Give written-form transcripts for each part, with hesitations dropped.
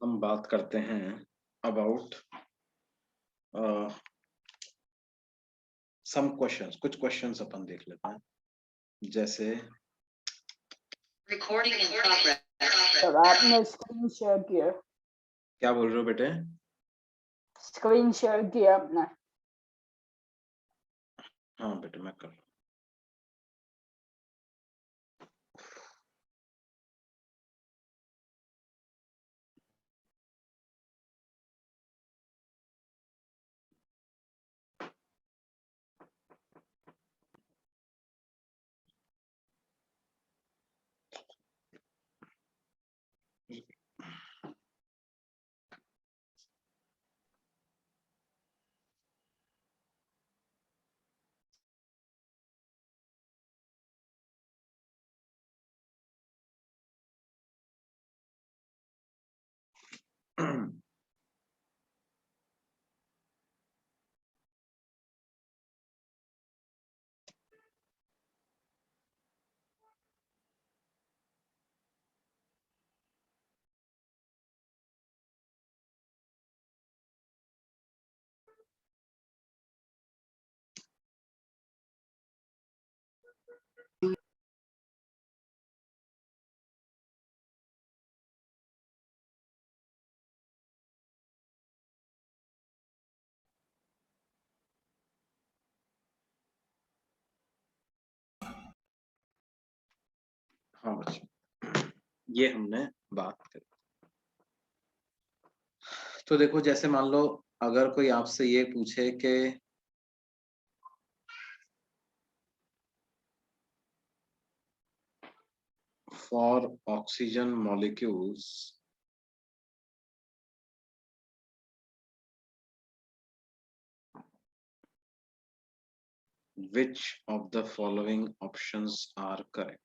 हम बात करते हैं अबाउट सम क्वेश्चंस। कुछ क्वेश्चंस अपन देख लेते हैं। जैसे Recording in progress. सर आपने स्क्रीन शेयर किया? क्या बोल रहे हो बेटे? स्क्रीन शेयर किया आपने? हाँ बेटे मैं कर रहा हूँ। हाँ बच्चे, ये हमने बात करी। तो देखो, जैसे मान लो अगर कोई आपसे ये पूछे कि for oxygen molecules which of the following options are correct?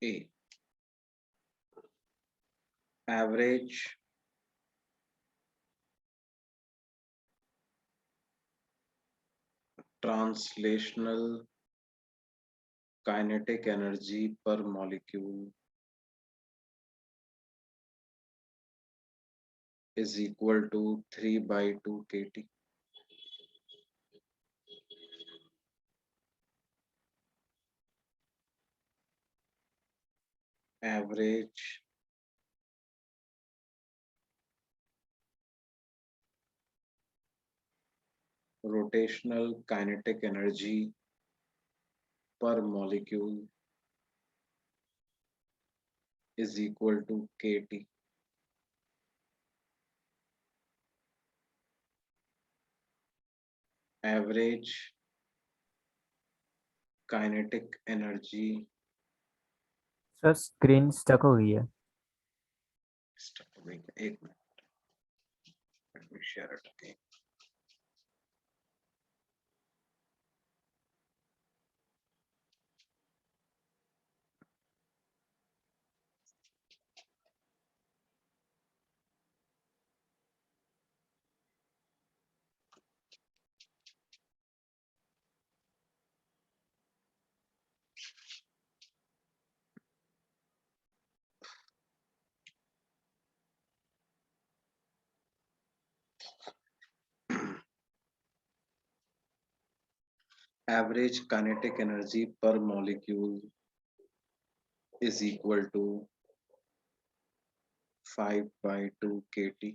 A, average translational kinetic energy per molecule is equal to 3/2 kT. Average rotational kinetic energy per molecule is equal to kT. Average kinetic energy sir screen stuck हो गई है। एक minute, let me share it again. Average kinetic energy per molecule is equal to 5/2 kT.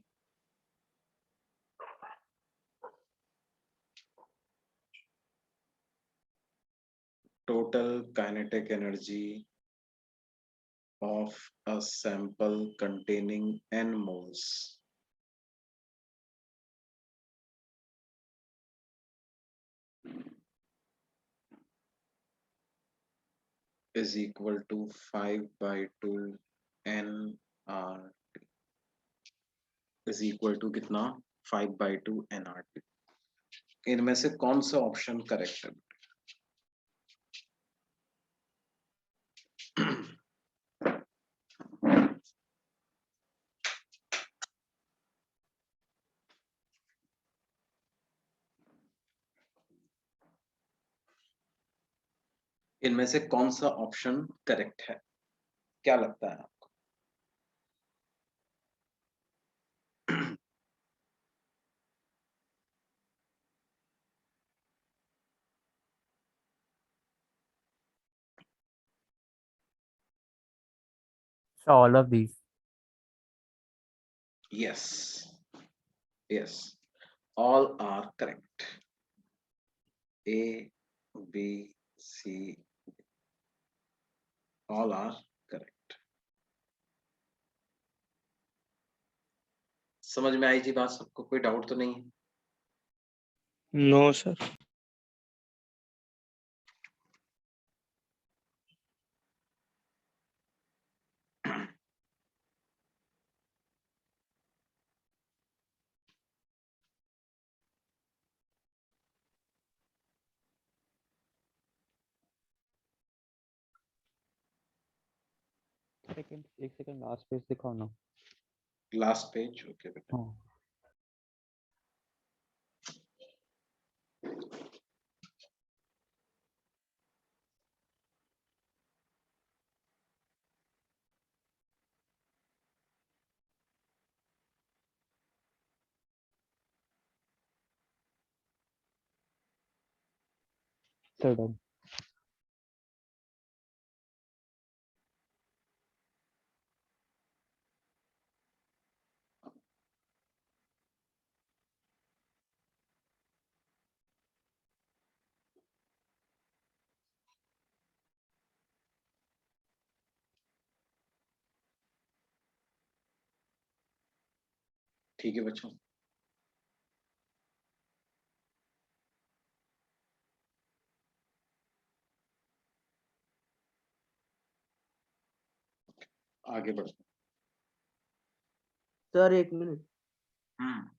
Total kinetic energy of a sample containing n moles is equal to 5/2 nRT is equal to कितना 5/2 nRT। इनमें से कौन सा option correct है? इनमें से कौन सा ऑप्शन करेक्ट है, क्या लगता है आपको? So all of these. Yes, yes, all are correct. A, B, C, all are correct. समझ में आई जी बात सबको? कोई डाउट तो नहीं है? No sir. एक सेकंड लास्ट पेज दिखाओ ना। लास्ट पेज, ओके बेटा। हाँ सर डन। ठीक है बच्चों, आगे बढ़ते सर एक मिनट। हैं।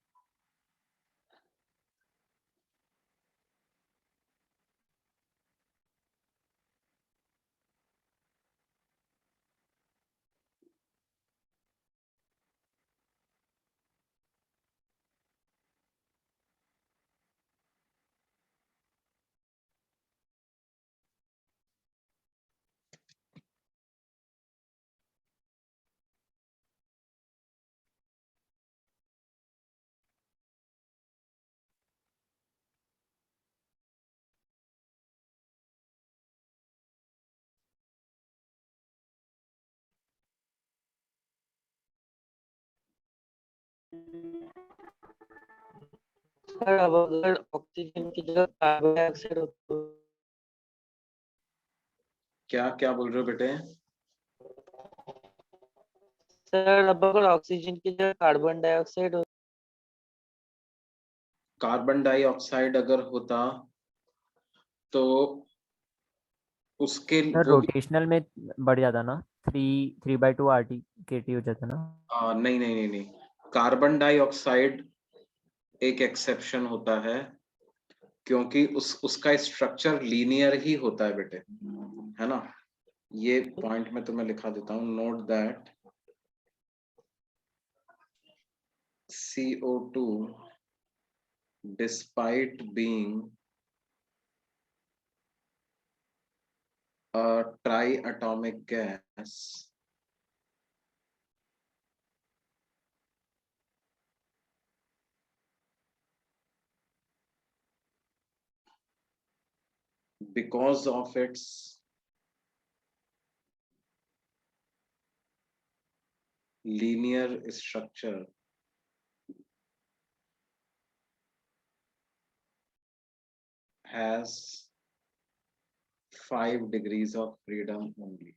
सर अब अगर ऑक्सीजन की जगह कार्बन डाइऑक्साइड हो तो क्या क्या बोल रहे हो बेटे? सर अब अगर ऑक्सीजन की जगह कार्बन डाइऑक्साइड हो कार्बन डाइऑक्साइड अगर होता तो उसके सर वो भी रोटेशनल में बढ़ जाता ना, 3/2 RT KT हो जाता ना। नहीं नहीं नहीं नहीं, कार्बन डाइऑक्साइड एक एक्सेप्शन होता है, क्योंकि उसका स्ट्रक्चर लीनियर ही होता है बेटे, है ना। ये पॉइंट में तुम्हें लिखा देता हूँ, note that CO2 despite being a triatomic gas because of its linear structure has 5 degrees of freedom only.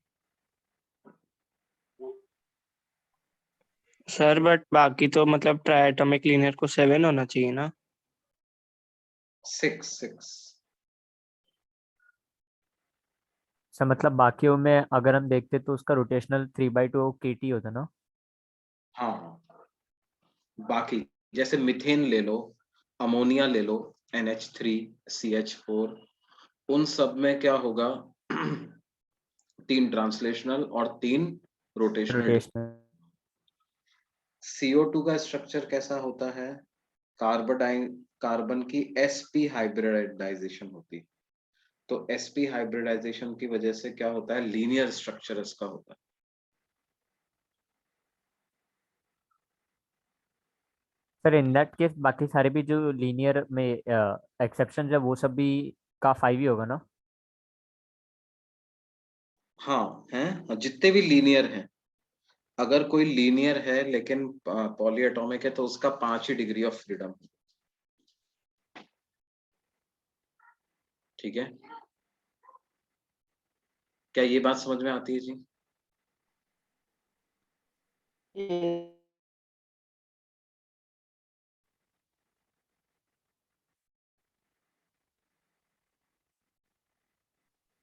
Sir but बाकी तो मतलब ट्राइएटॉमिक लीनियर को 7 होना चाहिए ना। 6 सर मतलब बाकियों में अगर हम देखते तो उसका रोटेशनल 3/2 KT होता ना। हाँ हाँ, बाकी जैसे मीथेन ले लो, अमोनिया ले लो, NH3CH4, उन सब में क्या होगा? 3 ट्रांसलेशनल और 3 रोटेशनल। रोटेशनल। CO2 का स्ट्रक्चर कैसा होता है? कार्बन की sp हाइब्रिडाइजेशन होती, तो sp हाइब्रिडाइजेशन की वजह से क्या होता है, लीनियर स्ट्रक्चर इसका होता है। सर इन दैट केस बाकी सारे भी जो लीनियर में एक्सेप्शन है वो सब भी का 5 ही होगा ना? हाँ हैं, जितने भी लीनियर हैं, अगर कोई लीनियर है लेकिन पॉली एटॉमिक है तो उसका 5 ही डिग्री ऑफ फ्रीडम। ठीक है, क्या ये बात समझ में आती है जी?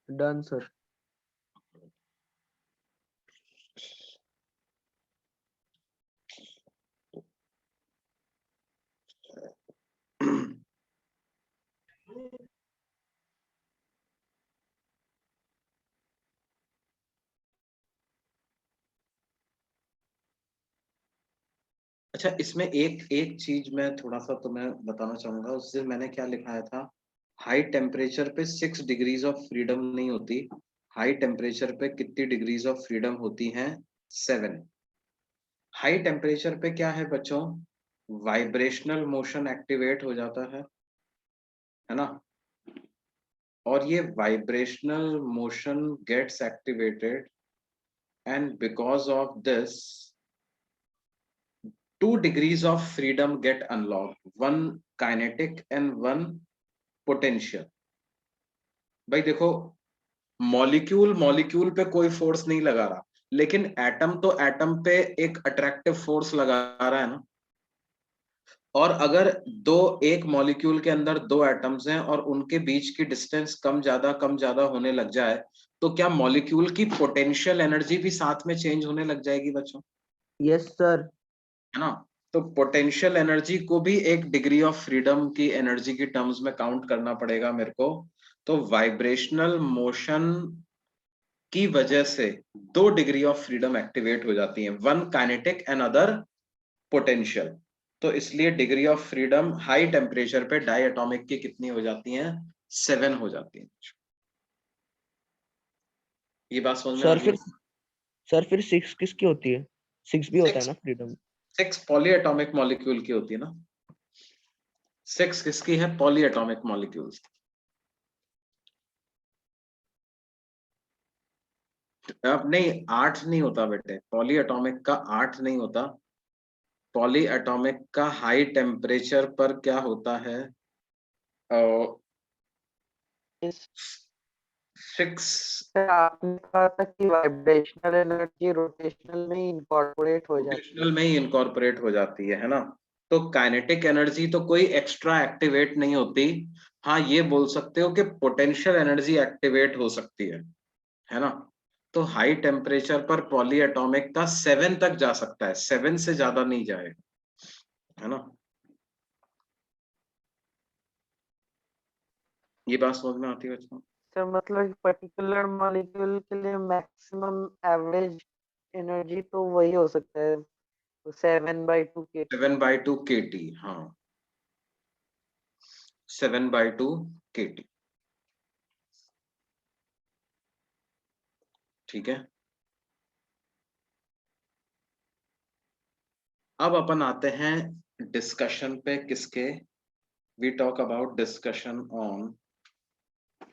Done sir. अच्छा, इसमें एक एक चीज मैं थोड़ा सा तो मैं बताना चाहूंगा। उस दिन मैंने क्या लिखाया था, हाई टेम्परेचर पे 6 डिग्रीज ऑफ फ्रीडम नहीं होती, हाई टेम्परेचर पे कितनी डिग्रीज ऑफ फ्रीडम होती हैं, 7। हाई टेम्परेचर पे क्या है बच्चों, वाइब्रेशनल मोशन एक्टिवेट हो जाता है ना, और ये vibrational motion gets activated and because of this 2 degrees of freedom get unlocked, one kinetic and one potential। भाई देखो, मॉलिक्यूल मॉलिक्यूल पे कोई फोर्स नहीं लगा रहा, लेकिन एटम तो एटम पे एक अट्रैक्टिव फोर्स लगा रहा है ना। और अगर एक मॉलिक्यूल के अंदर 2 एटम्स हैं और उनके बीच की डिस्टेंस कम ज्यादा होने लग जाए, तो क्या मॉलिक्यूल की पोटेंशियल एनर्जी भी साथ में चेंज होने लग जाएगी बच्चों? Yes sir. है ना। तो पोटेंशियल एनर्जी को भी एक डिग्री ऑफ फ्रीडम की एनर्जी की टर्म्स में काउंट करना पड़ेगा मेरे को। तो वाइब्रेशनल मोशन की वजह से 2 डिग्री ऑफ फ्रीडम एक्टिवेट हो जाती हैं, one kinetic and other potential. तो इसलिए degree of freedom high temperature पे डाई एटॉमिक की कितनी हो जाती हैं, 7 हो जाती हैं। ये बात समझ में आ सर रही है? फिर सर फिर 6 किसकी होती है? 6 भी होता है ना फ्रीडम? 6 पॉली एटॉमिक मॉलिक्यूल की होती है ना। 6 किसकी है, पॉली एटॉमिक मॉलिक्यूल्स। अब नहीं, 8 नहीं होता बेटे, पॉली एटॉमिक का 8 नहीं होता। पॉली एटॉमिक का हाई टेम्परेचर पर क्या होता है, इस 6 आपने कहा था कि वाइब्रेशनल एनर्जी रोटेशनल में इनकॉर्पोरेट हो जाती रोटेशनल में ही इनकॉर्पोरेट हो जाती है ना। तो काइनेटिक एनर्जी तो कोई एक्स्ट्रा एक्टिवेट नहीं होती। हाँ, ये बोल सकते हो कि पोटेंशियल एनर्जी एक्टिवेट हो सकती है ना। तो हाई टेम्परेचर पर पॉली एटॉमिक का 7 तक जा सकता है, 7 से ज्यादा नहीं जाएगा, है ना। ये बात समझ में आती है बच्चों? सर मतलब पर्टिकुलर मॉलिक्यूल के लिए मैक्सिमम एवरेज एनर्जी तो वही हो सकता है, 7/2 के। 7/2 kT, हाँ 7/2 kT। ठीक है, अब अपन आते हैं डिस्कशन पे। किसके? We talk about discussion on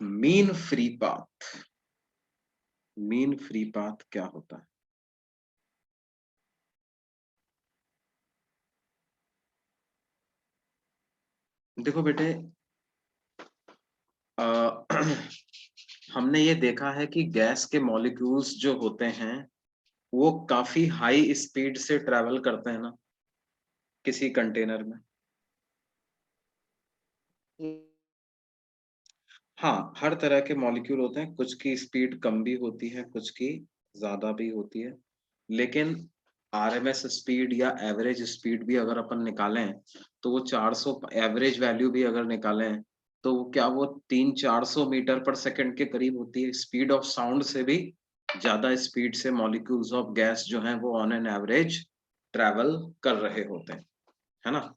mean free path. Mean free path क्या होता है? देखो बेटे, हमने ये देखा है कि गैस के मॉलिक्यूल्स जो होते हैं वो काफी हाई स्पीड से ट्रेवल करते हैं ना किसी कंटेनर में। हाँ, हर तरह के मॉलिक्यूल होते हैं, कुछ की स्पीड कम भी होती है, कुछ की ज्यादा भी होती है। लेकिन आरएमएस स्पीड या एवरेज स्पीड भी अगर अपन निकालें तो वो 400, एवरेज वैल्यू भी अगर निकालें तो क्या वो 300-400 मीटर पर सेकंड के करीब होती है। स्पीड ऑफ साउंड से भी ज्यादा स्पीड से मॉलिक्यूल्स ऑफ गैस जो हैं वो ऑन एन एवरेज ट्रैवल कर रहे होते हैं, है ना।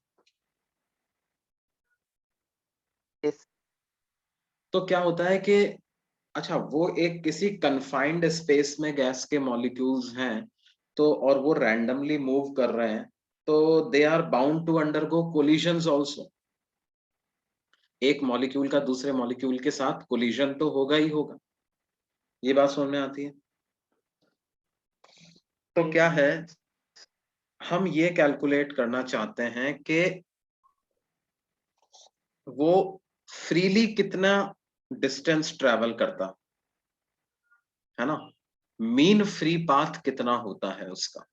इस तो क्या होता है कि अच्छा वो एक किसी कन्फाइंड स्पेस में गैस के मॉलिक्यूल्स हैं, तो और वो रैंडमली मूव कर रहे हैं, तो they are bound to undergo collisions also. एक मॉलिक्यूल का दूसरे मॉलिक्यूल के साथ कोलिजन तो होगा ही होगा। ये बात समझ में आती है? तो क्या है, हम ये कैलकुलेट करना चाहते हैं कि वो फ्रीली कितना डिस्टेंस ट्रेवल करता है ना, मीन फ्री पाथ कितना होता है उसका।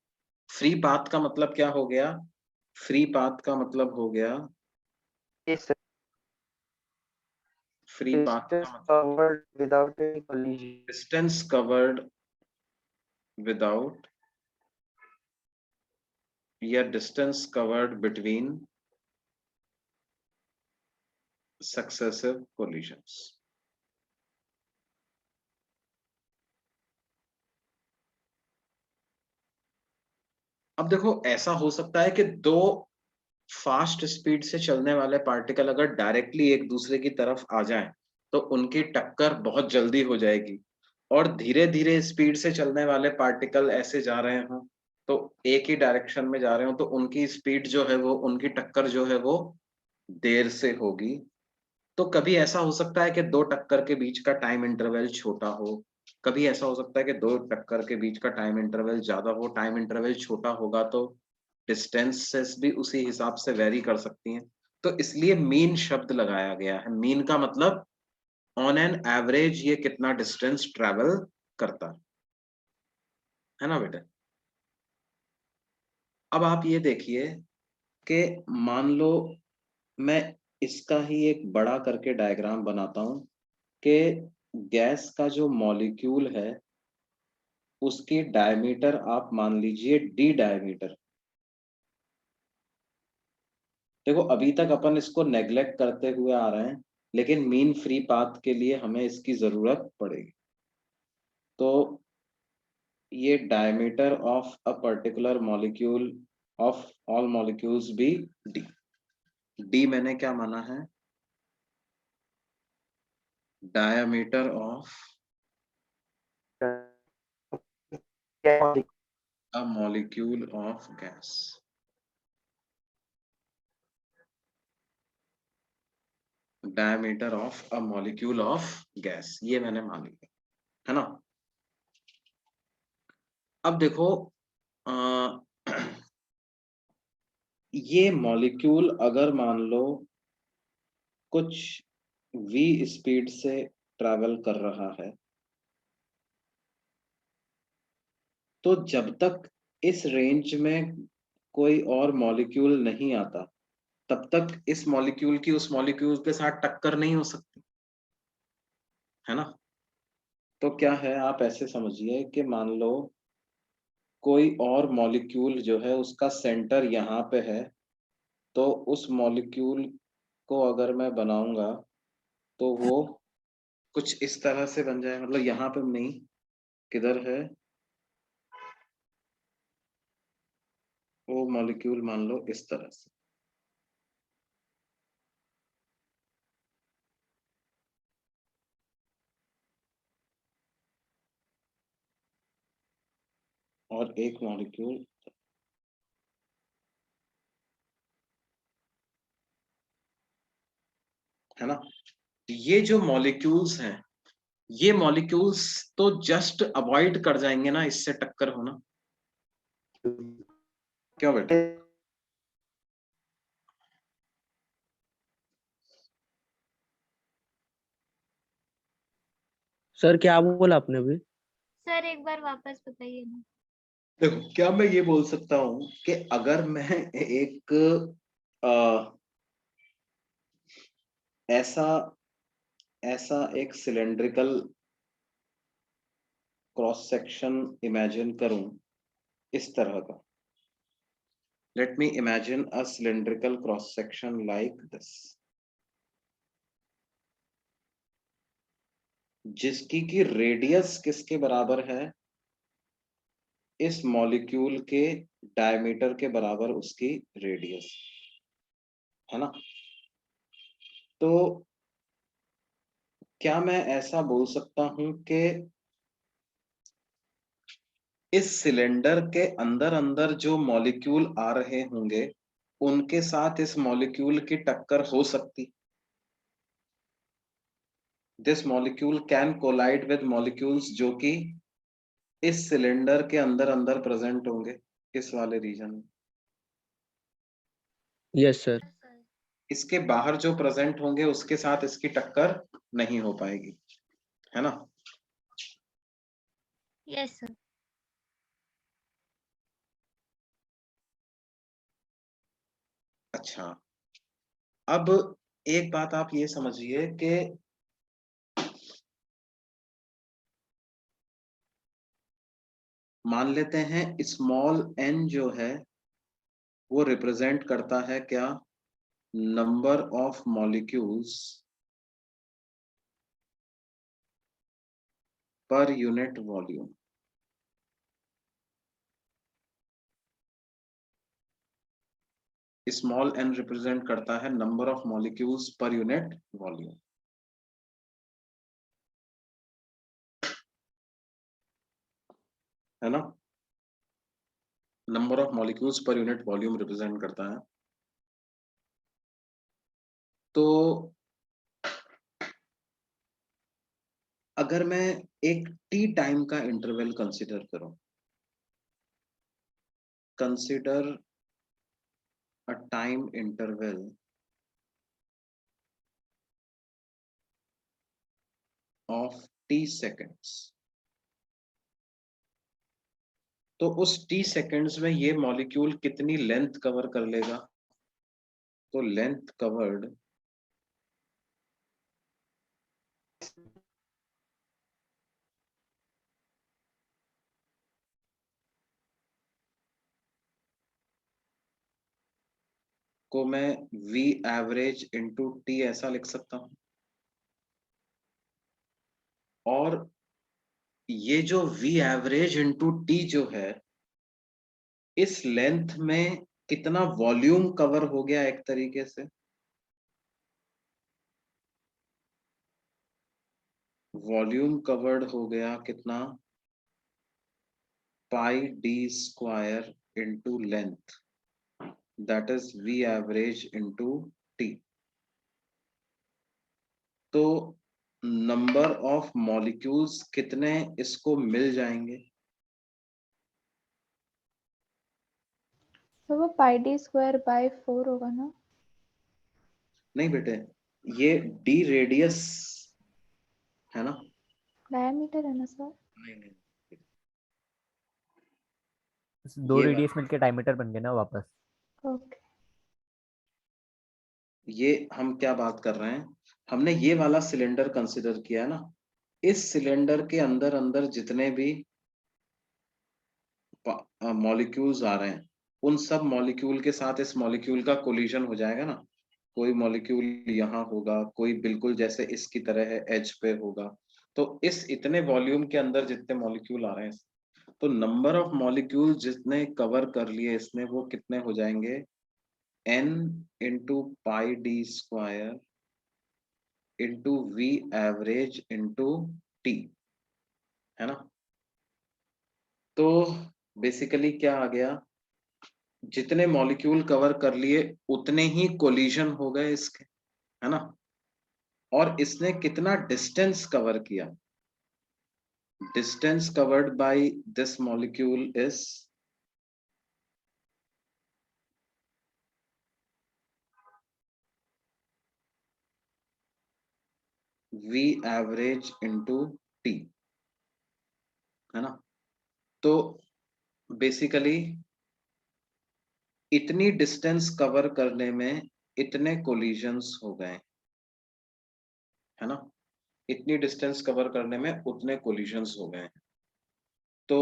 फ्री पाथ का मतलब क्या हो गया? फ्री पाथ का मतलब हो गया, Yes, फ्री पाथ distance का मतलब covered without any collision. Distance covered without, या distance covered between successive collisions. अब देखो ऐसा हो सकता है कि दो फास्ट स्पीड से चलने वाले पार्टिकल अगर डायरेक्टली एक दूसरे की तरफ आ जाएं, तो उनकी टक्कर बहुत जल्दी हो जाएगी। और धीरे धीरे स्पीड से चलने वाले पार्टिकल ऐसे जा रहे हों, तो एक ही डायरेक्शन में जा रहे हो, तो उनकी स्पीड जो है वो, उनकी टक्कर जो है वो देर से होगी। तो कभी ऐसा हो सकता है कि दो टक्कर के बीच का टाइम इंटरवल छोटा हो, कभी ऐसा हो सकता है कि दो टक्कर के बीच का टाइम इंटरवल ज्यादा हो। टाइम इंटरवल छोटा होगा तो डिस्टेंसेस भी उसी हिसाब से वेरी कर सकती हैं। तो इसलिए मीन शब्द लगाया गया है। मीन का मतलब ऑन एन एवरेज ये कितना डिस्टेंस ट्रेवल करता है ना बेटे। अब आप ये देखिए कि मान लो मैं इसका ही एक बड़ा करके डायग्राम बनाता हूं कि गैस का जो मॉलिक्यूल है उसकी डायमीटर आप मान लीजिए डी डायमीटर। देखो अभी तक अपन इसको नेग्लेक्ट करते हुए आ रहे हैं, लेकिन मीन फ्री पाथ के लिए हमें इसकी जरूरत पड़ेगी। तो ये diameter of a particular molecule of all molecules be D. D मैंने क्या माना है? Diameter of Yeah, a molecule of gas। Diameter of a molecule of gas, ये मैंने मान लिया है ना। अब देखो आ, ये मॉलिक्यूल अगर मान लो कुछ v स्पीड से ट्रैवल कर रहा है, तो जब तक इस रेंज में कोई और मॉलिक्यूल नहीं आता, तब तक इस मॉलिक्यूल की उस मॉलिक्यूल के साथ टक्कर नहीं हो सकती, है ना। तो क्या है, आप ऐसे समझिए कि मान लो कोई और मॉलिक्यूल जो है उसका सेंटर यहाँ पे है, तो उस मॉलिक्यूल को अगर मैं बनाऊंगा तो वो कुछ इस तरह से बन जाए, मतलब यहाँ पे नहीं, किधर है वो मॉलिक्यूल, मान लो इस तरह से। और एक मॉलिक्यूल, है ना। ये जो मॉलिक्यूल्स हैं, ये मॉलिक्यूल्स तो जस्ट अवॉइड कर जाएंगे ना इससे टक्कर होना, क्यों बेटा? सर क्या बोला आपने अभी? सर एक बार वापस बताइए ना। देखो क्या मैं ये बोल सकता हूं कि अगर मैं एक ऐसा ऐसा एक सिलेंड्रिकल क्रॉस सेक्शन इमेजिन करूं इस तरह का, let me imagine a cylindrical cross section like this, जिसकी की रेडियस किसके बराबर है? इस मॉलिक्यूल के डायमीटर के बराबर उसकी रेडियस, है ना। तो क्या मैं ऐसा बोल सकता हूं कि इस सिलेंडर के अंदर अंदर जो मॉलिक्यूल आ रहे होंगे उनके साथ इस मॉलिक्यूल की टक्कर हो सकती? This molecule can collide with molecules जो कि इस सिलेंडर के अंदर अंदर प्रेजेंट होंगे इस वाले रीजन में। Yes sir. इसके बाहर जो प्रेजेंट होंगे उसके साथ इसकी टक्कर नहीं हो पाएगी, है ना? Yes sir. अच्छा, अब एक बात आप ये समझिए कि मान लेते हैं स्मॉल n जो है वो रिप्रेजेंट करता है क्या? Number of molecules per unit volume. Small n represent करता है number of molecules per unit volume, है ना? Number of molecules per unit volume represent करता है। तो अगर मैं एक टी टाइम का इंटरवल कंसीडर करूं, consider a time interval of T seconds, तो उस टी सेकेंड्स में ये मॉलिक्यूल कितनी लेंथ कवर कर लेगा? तो लेंथ कवर्ड को मैं v एवरेज इंटू टी ऐसा लिख सकता हूं। और ये जो v एवरेज इंटू टी जो है, इस लेंथ में कितना वॉल्यूम कवर हो गया एक तरीके से? वॉल्यूम कवर्ड हो गया कितना? Pi D square into length, that is v average into T. तो नंबर ऑफ मॉलिक्यूल्स कितने इसको मिल जाएंगे? तो वो पाई डी स्क्वायर बाय 4 होगा ना? नहीं बेटे, ये डी रेडियस है ना? डायमीटर है ना सर? नहीं नहीं, दो ये रेडियस मिलके डायमीटर बन गए ना वापस। ओके। ये हम क्या बात कर रहे हैं, हमने ये वाला सिलेंडर कंसिडर किया है ना। इस सिलेंडर के अंदर अंदर जितने भी मॉलिक्यूल्स आ रहे हैं उन सब मॉलिक्यूल के साथ इस मॉलिक्यूल का कोलिजन हो जाएगा ना। कोई मॉलिक्यूल यहाँ होगा, कोई बिल्कुल जैसे इसकी तरह है एज पे होगा। तो इस इतने वॉल्यूम के अंदर जितने मॉलिक्यूल आ रहे हैं, तो नंबर ऑफ मॉलिक्यूल जितने कवर कर लिए इसने वो कितने हो जाएंगे? n into pi D square into V average into T, है ना? तो बेसिकली क्या आ गया, जितने मॉलिक्यूल कवर कर लिए उतने ही कोलिजन हो गए इसके, है ना? और इसने कितना डिस्टेंस कवर किया? Distance covered by this molecule is v average into T, है ना? तो बेसिकली इतनी डिस्टेंस कवर करने में इतने कोलिजन्स हो गए, है ना? इतनी डिस्टेंस कवर करने में उतने कोलिजन्स हो गए। तो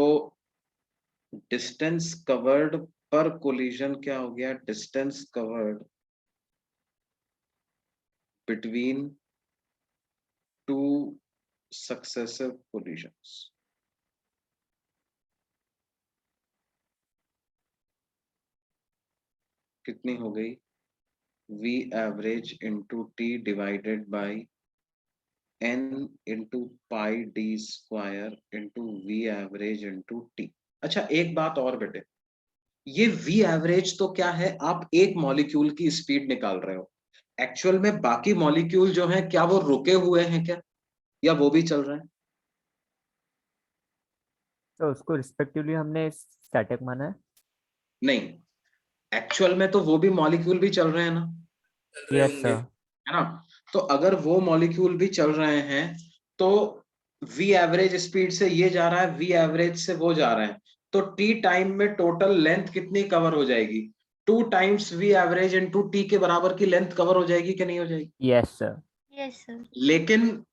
डिस्टेंस कवर्ड पर कोलिजन क्या हो गया? Distance covered between two successive collisions. कितनी हो गई? v average into T divided by n into pi D square into V average into T. अच्छा एक बात और बेटे, ये वी एवरेज तो क्या है, आप एक मॉलिक्यूल की स्पीड निकाल रहे हो, एक्चुअल में बाकी मॉलिक्यूल जो है क्या वो रुके हुए हैं क्या, या वो भी चल रहे हैं? तो उसको रिस्पेक्टिवली हमने स्टैटिक माना है। नहीं, एक्चुअल में तो वो भी मॉलिक्यूल भी चल रहे हैं ना, यस सर। है ना। तो अगर वो मॉलिक्यूल भी चल रहे हैं तो वी एवरेज स्पीड से ये जा रहा है, वी एवरेज से वो जा रहे हैं, तो टी टाइम में टोटल लेंथ कितनी कवर हो जाएगी, 2 times V average into T के बराबर की लेंथ कवर हो जाएगी कि नहीं हो जाएगी? Yes sir. Yes sir. लेकिन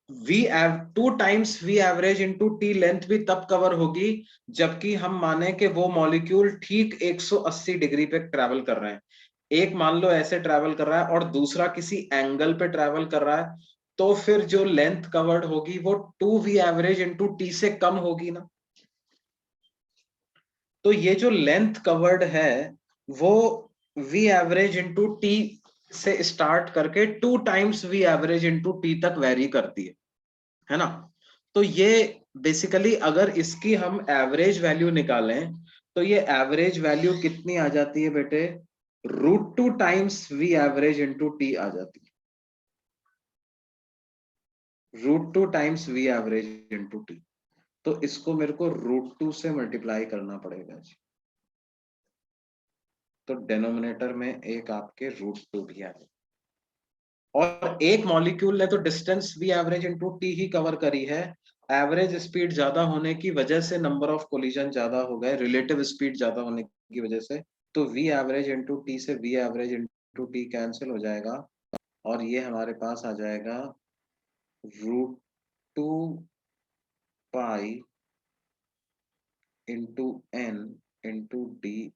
2 times V average into T length भी तब कवर होगी जबकि हम माने कि वो मॉलिक्यूल ठीक 180 डिग्री पे ट्रैवल कर रहे हैं। एक मान लो ऐसे ट्रैवल कर रहा है और दूसरा किसी एंगल पे ट्रैवल कर रहा है, तो फिर जो लेंथ कवर्ड होगी वो 2 वी एवरेज इनटू टी से कम होगी ना। तो ये जो लेंथ कवर्ड है वो वी एवरेज इनटू टी से स्टार्ट करके 2 times V average into T तक वेरी करती है ना। तो ये बेसिकली अगर इसकी हम एवरेज वैल्यू निकालें तो ये एवरेज वैल्यू कितनी आ जाती है बेटे, √2 times V average into T आ जाती है, √2 times V average into T. तो इसको मेरे को √2 से मल्टीप्लाई करना पड़ेगा जी, तो डिनोमिनेटर में एक आपके √2 भी आएगा। और एक मॉलिक्यूल ने तो distance V average into T ही कवर करी है, एवरेज स्पीड ज्यादा होने की वजह से नंबर ऑफ कोलिजन ज्यादा हो गए, रिलेटिव स्पीड ज्यादा होने की वजह से, तो वी एवरेज इनटू टी से V average into T cancel हो जाएगा और ये हमारे पास आ जाएगा √2 pi into N into D,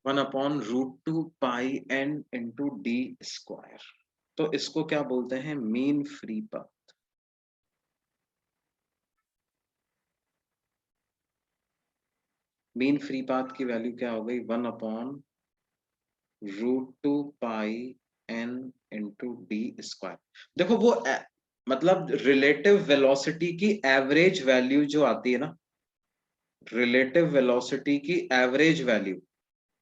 1/√2 pi N into D square. तो इसको क्या बोलते हैं, mean free path. Mean free path की वैल्यू क्या हो गई, 1/√2 pi N into D square. देखो वो मतलब रिलेटिव वेलोसिटी की एवरेज वैल्यू जो आती है ना, रिलेटिव वेलोसिटी की एवरेज वैल्यू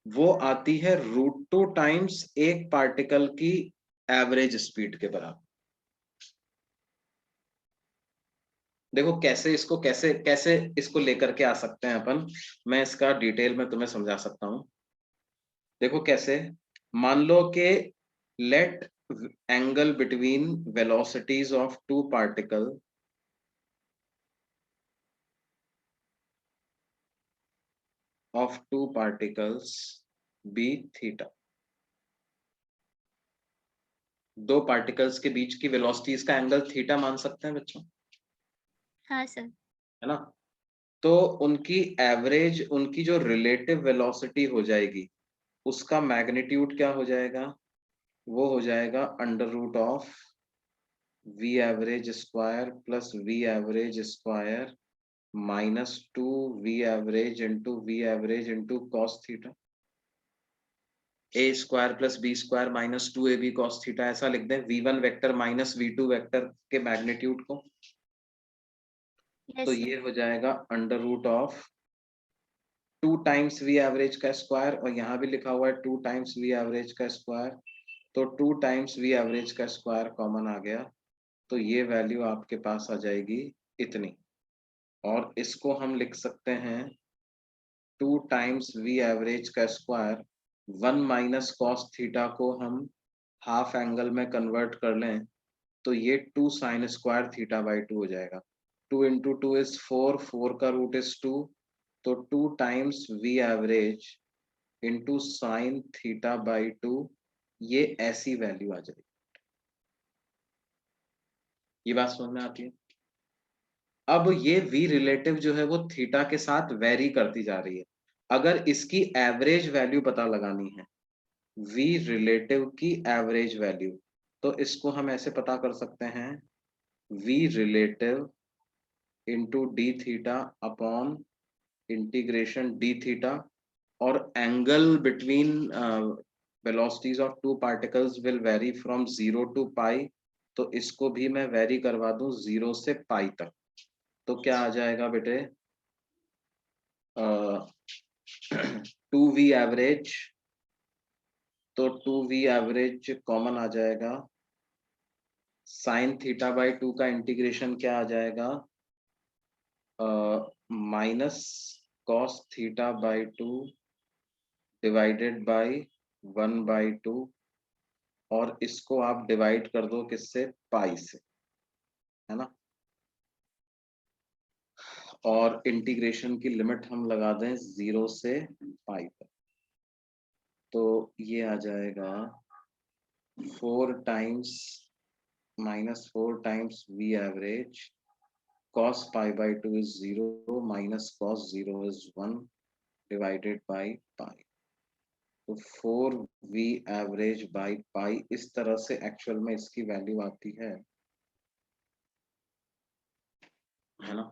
वो आती है √2 टाइम्स एक पार्टिकल की एवरेज स्पीड के बराबर। देखो कैसे इसको कैसे कैसे इसको लेकर के आ सकते हैं अपन, मैं इसका डिटेल में तुम्हें समझा सकता हूं। देखो कैसे, मान लो कि let angle between velocities of two particles be theta. दो पार्टिकल्स के बीच की वेलोसिटीज का एंगल थीटा मान सकते हैं बच्चों, हाँ सर। है ना। तो उनकी एवरेज, उनकी जो रिलेटिव वेलोसिटी हो जाएगी उसका मैग्नीट्यूड क्या हो जाएगा, वो हो जाएगा √of V average square plus V average square -2 V average into cos theta, A square plus B square -2ab cos theta. ऐसा लिख दें v1 vector minus v2 vector के मैग्नीट्यूड को। यस तो सर। ये हो जाएगा √ऑफ 2 टाइम्स वी एवरेज का स्क्वायर, और यहाँ भी लिखा हुआ है 2 टाइम्स वी एवरेज का स्क्वायर, तो 2 टाइम्स वी एवरेज का स्क्वायर कॉमन आ गया, तो ये वैल्यू आपके पास आ जाएगी इतनी। और इसको हम लिख सकते हैं 2 टाइम्स वी एवरेज का स्क्वायर, 1 माइनस कॉस थीटा को हम हाफ एंगल में कन्वर्ट कर लें तो ये 2 साइन स्क्वायर थीटा बाई 2 हो जाएगा। 2 इंटू 2 इज 4, 4 का रूट इज 2, तो 2 times V average into sine theta by 2, ये ऐसी वैल्यू आ जाएगी। ये बात समझ में आती है। अब ये v रिलेटिव जो है वो थीटा के साथ वेरी करती जा रही है। अगर इसकी एवरेज वैल्यू पता लगानी है, v रिलेटिव की एवरेज वैल्यू, तो इसको हम ऐसे पता कर सकते हैं, v relative into D theta upon integration D theta, और angle between velocities of two particles will vary from 0 to pi तो इसको भी मैं वेरी करवा दूं 0 से पाई तक, तो क्या आ जाएगा बेटे 2v एवरेज, तो 2v एवरेज कॉमन आ जाएगा, साइन थीटा बाई 2 का इंटीग्रेशन क्या आ जाएगा minus cos theta by 2 divided by 1/2, और इसको आप डिवाइड कर दो किससे, पाई से, है ना, और इंटीग्रेशन की लिमिट हम लगा दें 0 से पाई तक, तो ये आ जाएगा 4 times -4 times v average cos pi by 2 is 0 minus cos 0 is 1 divided by pi, तो 4v एवरेज बाई पाई, इस तरह से एक्चुअल में इसकी वैल्यू आती है ना।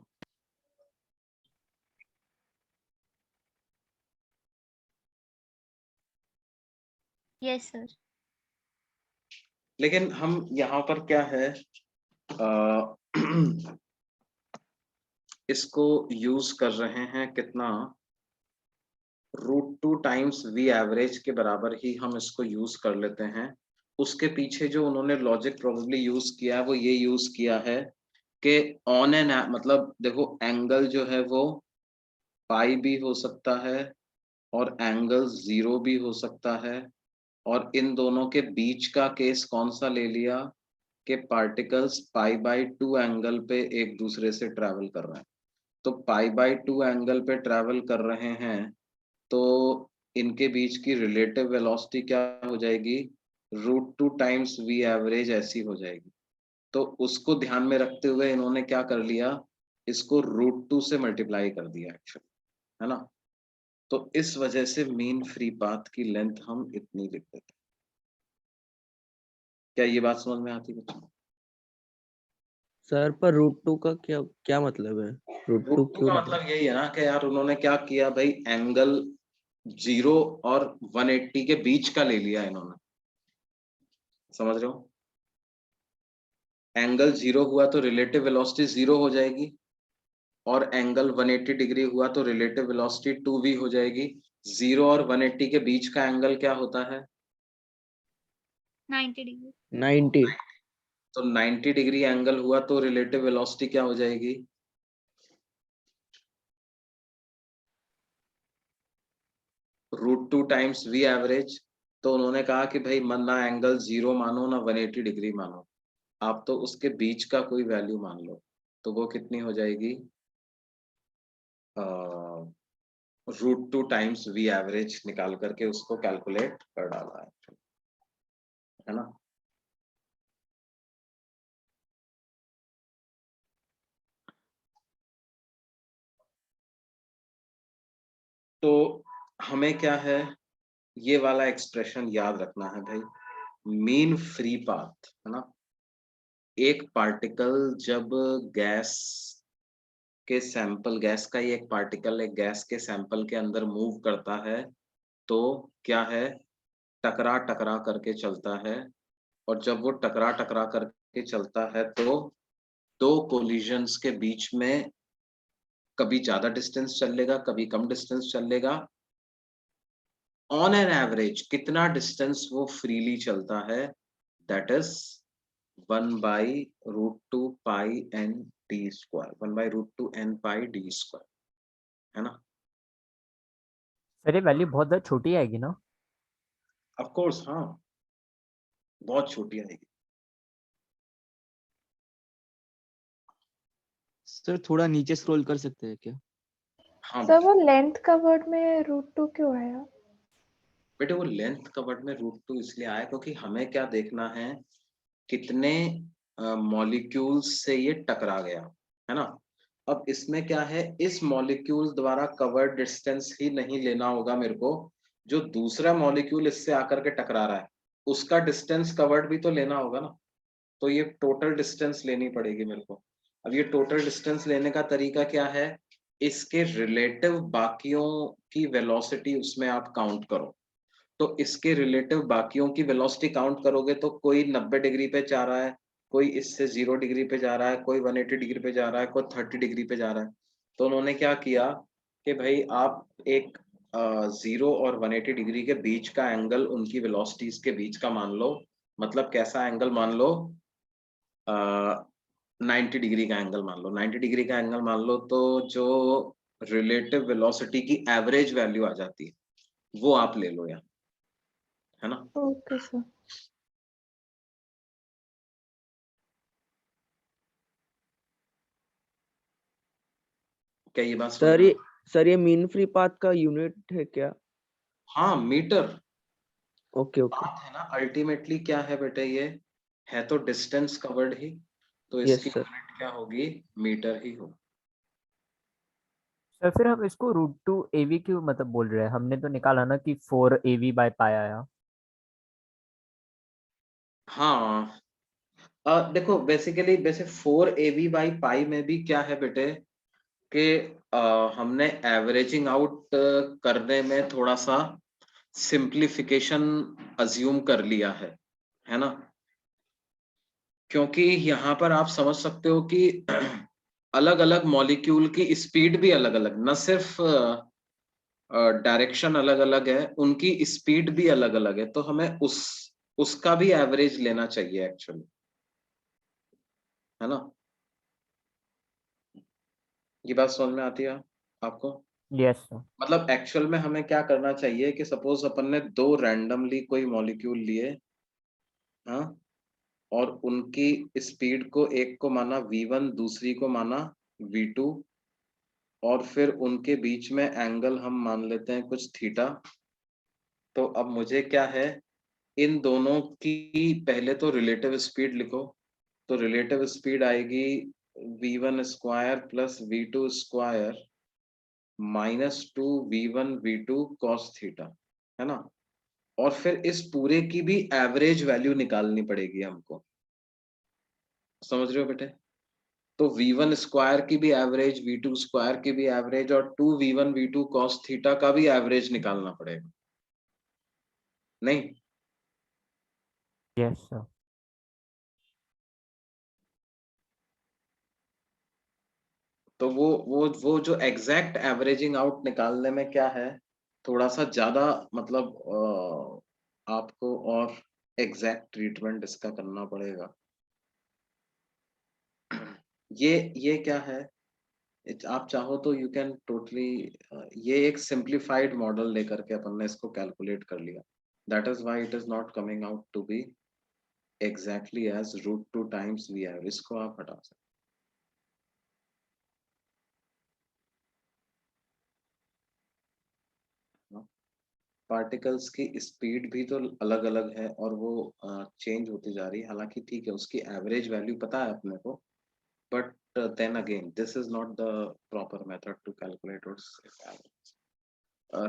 Yes sir. लेकिन हम यहाँ पर क्या है इसको यूज कर रहे हैं कितना, √2 टाइम्स v एवरेज के बराबर ही हम इसको यूज कर लेते हैं। उसके पीछे जो उन्होंने लॉजिक प्रोबेबली यूज किया है वो ये यूज किया है कि ऑन एन, मतलब देखो एंगल जो है वो पाई भी हो सकता है और एंगल 0 भी हो सकता है, और इन दोनों के बीच का केस कौन सा ले लिया कि पार्टिकल्स π/2 एंगल पे एक दूसरे से ट्रैवल कर रहे हैं, तो π/2 एंगल पे ट्रैवल कर रहे हैं, तो इनके बीच की रिलेटिव वेलोसिटी क्या हो जाएगी, √2 टाइम्स v एवरेज ऐसी हो जाएगी। तो उसको ध्यान में रखते हुए इन्होंने क्या कर लिया, इसको √2 से मल्टीप्लाई कर दिया एक्चुअली, है ना, तो इस वजह से मीन फ्री पाथ की लेंथ हम इतनी लिख देते हैं। क्या ये बात समझ में आती है बच्चों? सर पर √2 का क्या क्या मतलब है? √2 √2 क्यों का लिखा? मतलब यही है ना कि यार उन्होंने क्या किया भाई, एंगल 0 और 180 के बीच का ले लिया इन्होंने, समझ रहे हो, एंगल 0 हुआ तो रिलेटिव वेलोसिटी 0 हो जाएगी, और एंगल 180 डिग्री हुआ तो रिलेटिव वेलोसिटी 2v हो जाएगी। 0 और 180 के बीच का एंगल क्या होता है, 90 डिग्री। 90। तो 90 डिग्री एंगल हुआ तो रिलेटिव वेलोसिटी क्या हो जाएगी, √2 टाइम्स v एवरेज। तो उन्होंने कहा कि भाई मन ना एंगल 0 मानो ना 180 डिग्री मानो, आप तो उसके बीच का कोई वैल्यू मान लो, तो वो कितनी हो जाएगी, √2 टाइम्स v एवरेज निकाल करके उसको कैलकुलेट कर डाला है ना। तो हमें क्या है, ये वाला एक्सप्रेशन याद रखना है भाई, मीन फ्री पाथ, है ना, एक पार्टिकल जब गैस के सैंपल, गैस का ही एक पार्टिकल एक गैस के सैंपल के अंदर मूव करता है, तो क्या है, टकरा टकरा करके चलता है, और जब वो टकरा टकरा करके चलता है तो दो कोलिजन्स के बीच में कभी ज्यादा डिस्टेंस चलेगा, कभी कम डिस्टेंस चलेगा, ऑन एन एवरेज कितना डिस्टेंस वो फ्रीली चलता है, that is 1/√2 pi n d square, 1/√2 n pi d square, है ना। सर ये वैल्यू बहुत ज़्यादा छोटी आएगी ना? ऑफ कोर्स, हाँ, बहुत छोटी आएगी। सर थोड़ा नीचे स्क्रॉल कर सकते हैं क्या? हाँ सर वो लेंथ का वर्ड में √2 क्यों आया? बेटे, वो लेंथ का वर्ड में √2 इसलिए आया क्योंकि हमें क्या देखना है, कितने मॉलिक्यूल्स से ये टकरा गया, है ना। अब इसमें क्या है, इस मॉलिक्यूल द्वारा कवर्ड डिस्टेंस ही नहीं लेना होगा मेरे को, जो दूसरा मॉलिक्यूल इससे आकर के टकरा रहा है उसका डिस्टेंस कवर्ड भी तो लेना होगा ना, तो ये टोटल डिस्टेंस लेनी पड़ेगी मेरे को। अब ये टोटल डिस्टेंस लेने का तरीका क्या है, इसके रिलेटिव बाकियों की वेलोसिटी उसमें आप काउंट करो, तो इसके रिलेटिव बाकियों की वेलोसिटी काउंट करोगे तो कोई 90 डिग्री पे जा रहा है, कोई इससे 0 डिग्री पे जा रहा है, कोई 180 डिग्री पे जा रहा है, कोई 30 डिग्री पे जा रहा है। तो उन्होंने क्या किया कि भाई आप एक 0 और 180 डिग्री के बीच का एंगल उनकी वेलोसिटीज के बीच का मान लो। मतलब कैसा एंगल मान लो, 90 डिग्री का एंगल मान लो। 90 डिग्री का एंगल मान लो तो जो रिलेटिव वेलोसिटी की एवरेज वैल्यू आ जाती है वो आप ले लो यार, है ना। Okay sir. क्या ये बात समझ सर में ये सर ये मीन फ्री पाथ का यूनिट है क्या? हाँ, मीटर ओके ओके। पाथ है ना। अल्टीमेटली क्या है बेटे, ये है तो डिस्टेंस कवर्ड ही, तो यस इसकी सर। यूनिट क्या होगी, मीटर ही होगी। सर फिर हम इसको √2 AV क्यों मतलब बोल रहे हैं? हमने तो निकाला ना कि 4 AV/π आया। हाँ, देखो बेसिकली वैसे 4 AV/π में भी क्या है बेटे कि हमने एवरेजिंग आउट करने में थोड़ा सा सिंप्लीफिकेशन अज्यूम कर लिया है ना। क्योंकि यहाँ पर आप समझ सकते हो कि अलग अलग मॉलिक्यूल की स्पीड भी अलग अलग, न सिर्फ डायरेक्शन अलग अलग है, उनकी स्पीड भी अलग अलग है। तो हमें उसका भी एवरेज लेना चाहिए एक्चुअली, है ना। ये बात समझ में आती है आपको? Yes sir. मतलब एक्चुअल में हमें क्या करना चाहिए कि सपोज अपन ने दो रैंडमली कोई मॉलिक्यूल लिए, हाँ, और उनकी स्पीड को, एक को माना v1, दूसरी को माना v2, और फिर उनके बीच में एंगल हम मान लेते हैं कुछ थीटा। तो अब मुझे क्या है, इन दोनों की पहले तो रिलेटिव स्पीड लिखो। तो रिलेटिव स्पीड आएगी v1 square plus v2 square -2 v1 v2 cos theta, है ना। और फिर इस पूरे की भी एवरेज वैल्यू निकालनी पड़ेगी हमको, समझ रहे हो बेटे। तो v1 स्क्वायर की भी एवरेज, v2 स्क्वायर की भी एवरेज, और 2v1 v2 कॉस थीटा का भी एवरेज निकालना पड़ेगा, नहीं। Yes sir. तो वो जो एग्जैक्ट एवरेजिंग आउट निकालने में क्या है, थोड़ा सा ज्यादा मतलब आपको और एग्जैक्ट ट्रीटमेंट इसका करना पड़ेगा। ये क्या है, आप चाहो तो यू कैन टोटली, ये एक सिंप्लीफाइड मॉडल लेकर के अपन ने इसको कैलकुलेट कर लिया। That is why it is not coming out to be exactly as √2 times V have. इसको आप हटा सकते हो। पार्टिकल्स की स्पीड भी तो अलग अलग है और वो चेंज होती जा रही है। हालांकि ठीक है, उसकी एवरेज वैल्यू पता है अपने को, but then again this is not the proper method to calculate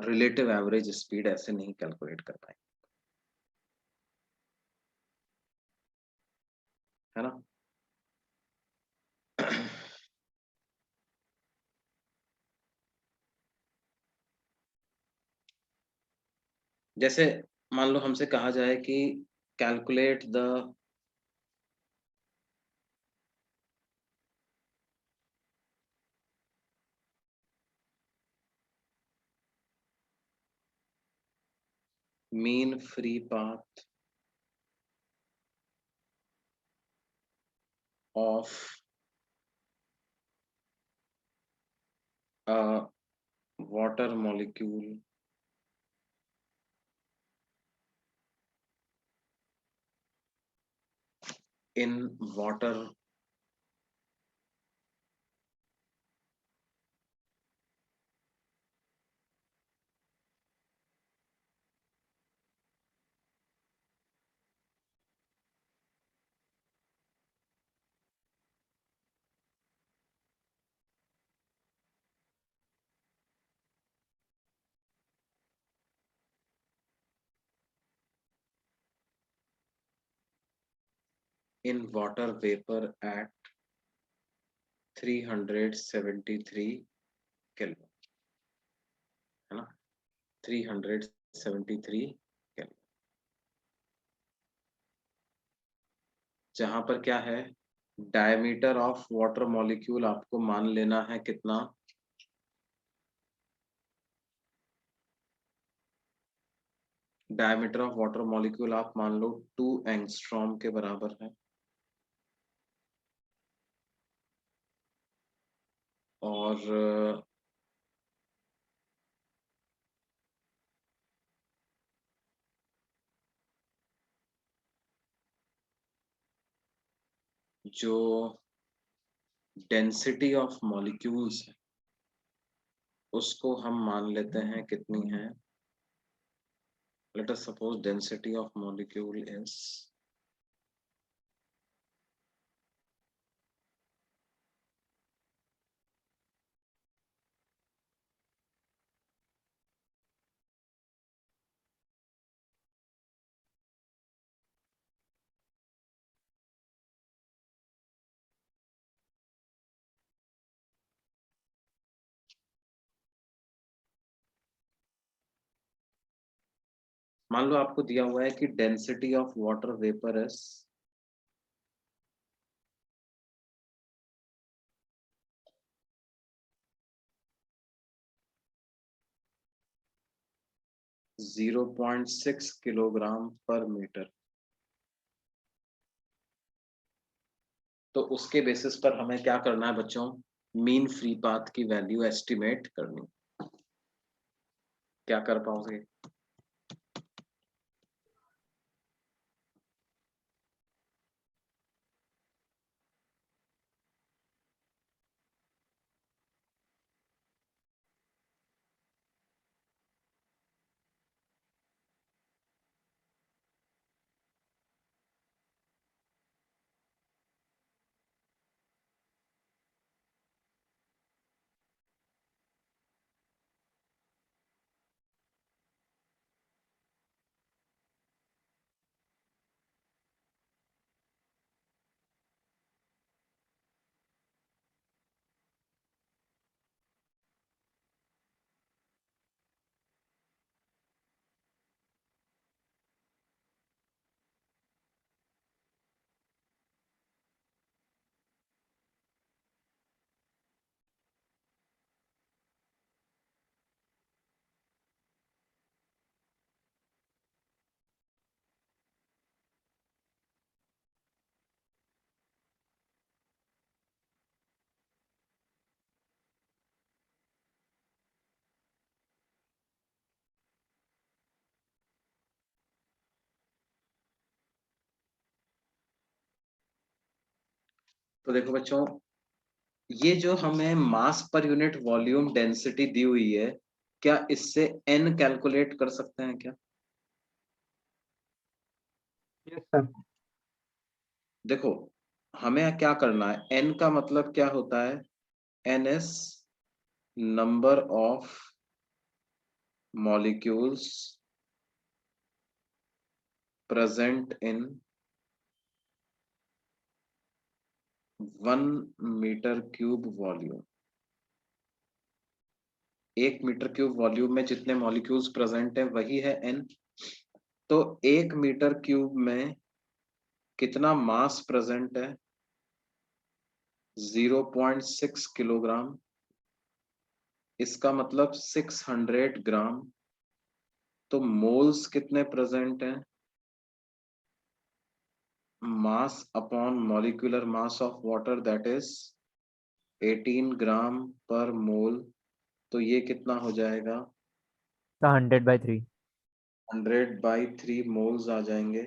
relative average speed. ऐसे नहीं कैलकुलेट कर पाए, है ना। जैसे मान लो हमसे कहा जाए कि calculate the mean free path of water molecule in water in water vapor at 373 kelvin, है ना, 373 केल्विन। जहां पर क्या है, डायमीटर ऑफ वाटर मॉलिक्यूल आपको मान लेना है कितना, डायमीटर ऑफ वाटर मॉलिक्यूल आप मान लो 2 एंगस्ट्रॉम के बराबर है। और जो डेंसिटी ऑफ मॉलिक्यूल्स है उसको हम मान लेते हैं कितनी है, let us suppose density of molecule is मान लो आपको दिया हुआ है कि density of water vapour is 0.6 kilogram पर मीटर। तो उसके बेसिस पर हमें क्या करना है बच्चों, मीन फ्री पाथ की वैल्यू एस्टिमेट करनी। क्या कर पाओगे? तो देखो बच्चों, ये जो हमें मास पर यूनिट वॉल्यूम डेंसिटी दी हुई है, क्या इससे n कैलकुलेट कर सकते हैं क्या? Yes sir. देखो, हमें क्या करना है, n का मतलब क्या होता है, n is number of molecules present in 1 metre cube volume. 1 metre cube volume में जितने मॉलिक्यूल्स प्रेजेंट है वही है n। तो 1 मीटर क्यूब में कितना मास प्रेजेंट है, 0.6 किलोग्राम। इसका मतलब 600 ग्राम। तो मोल्स कितने प्रेजेंट हैं, mass upon molecular mass of water that is 18 ग्राम पर मोल। तो ये कितना हो जाएगा, 100/3। 100/3 मोल्स आ जाएंगे।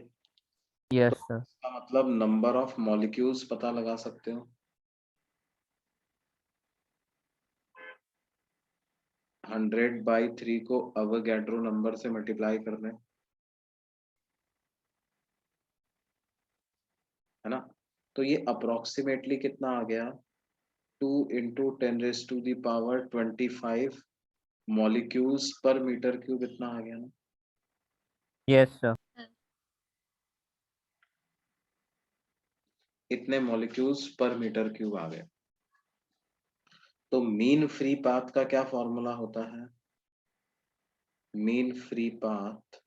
यस तो सर। इसका मतलब नंबर ऑफ मॉलिक्यूल्स पता लगा सकते हो, 100/3 को अवोगाड्रो नंबर से मल्टीप्लाई कर दें, है ना। तो ये अप्रोक्सीमेटली कितना आ गया, 2 इंटू 10⁻25 मॉलिक्यूल्स पर मीटर क्यूब, इतना आ गया ना। Yes sir. इतने मॉलिक्यूल्स पर मीटर क्यूब आ गए। तो मीन फ्री पाथ का क्या फॉर्मूला होता है, mean free path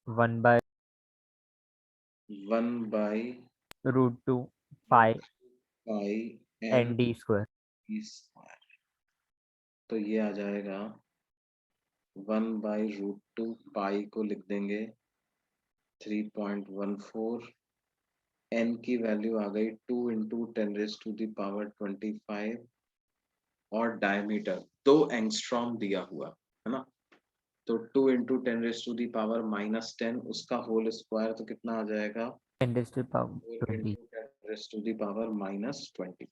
1/. 1/. Root 2 pi pi N D square. D square, तो ये आ जाएगा 1/√2 पाई को लिख देंगे 3.14, n की वैल्यू आ गई 2 × 10⁻25 और डायमीटर 2 एंगस्ट्रॉम दिया हुआ है ना, तो 2 × 10⁻⁻10 उसका होल स्क्वायर तो कितना आ जाएगा 10⁻20। 4 × 10⁻⁻20।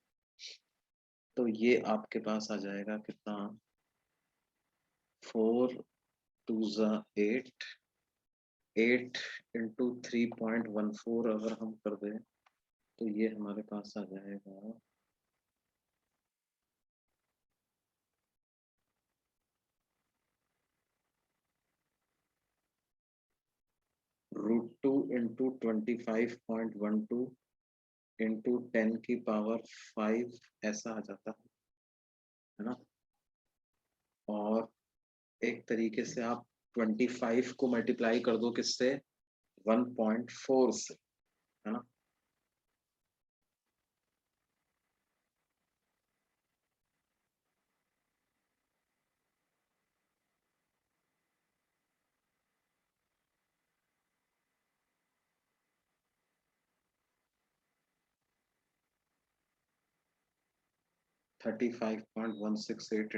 तो ये आपके पास आ जाएगा कितना 4 2 8, 8 × 3.14 अगर हम कर दें तो ये हमारे पास आ जाएगा √2 × 25.12 × 10⁵ ऐसा आ जाता है ना। और एक तरीके से आप 25 को मल्टीप्लाई कर दो किससे 1.4 से, है ना। (35.168 ×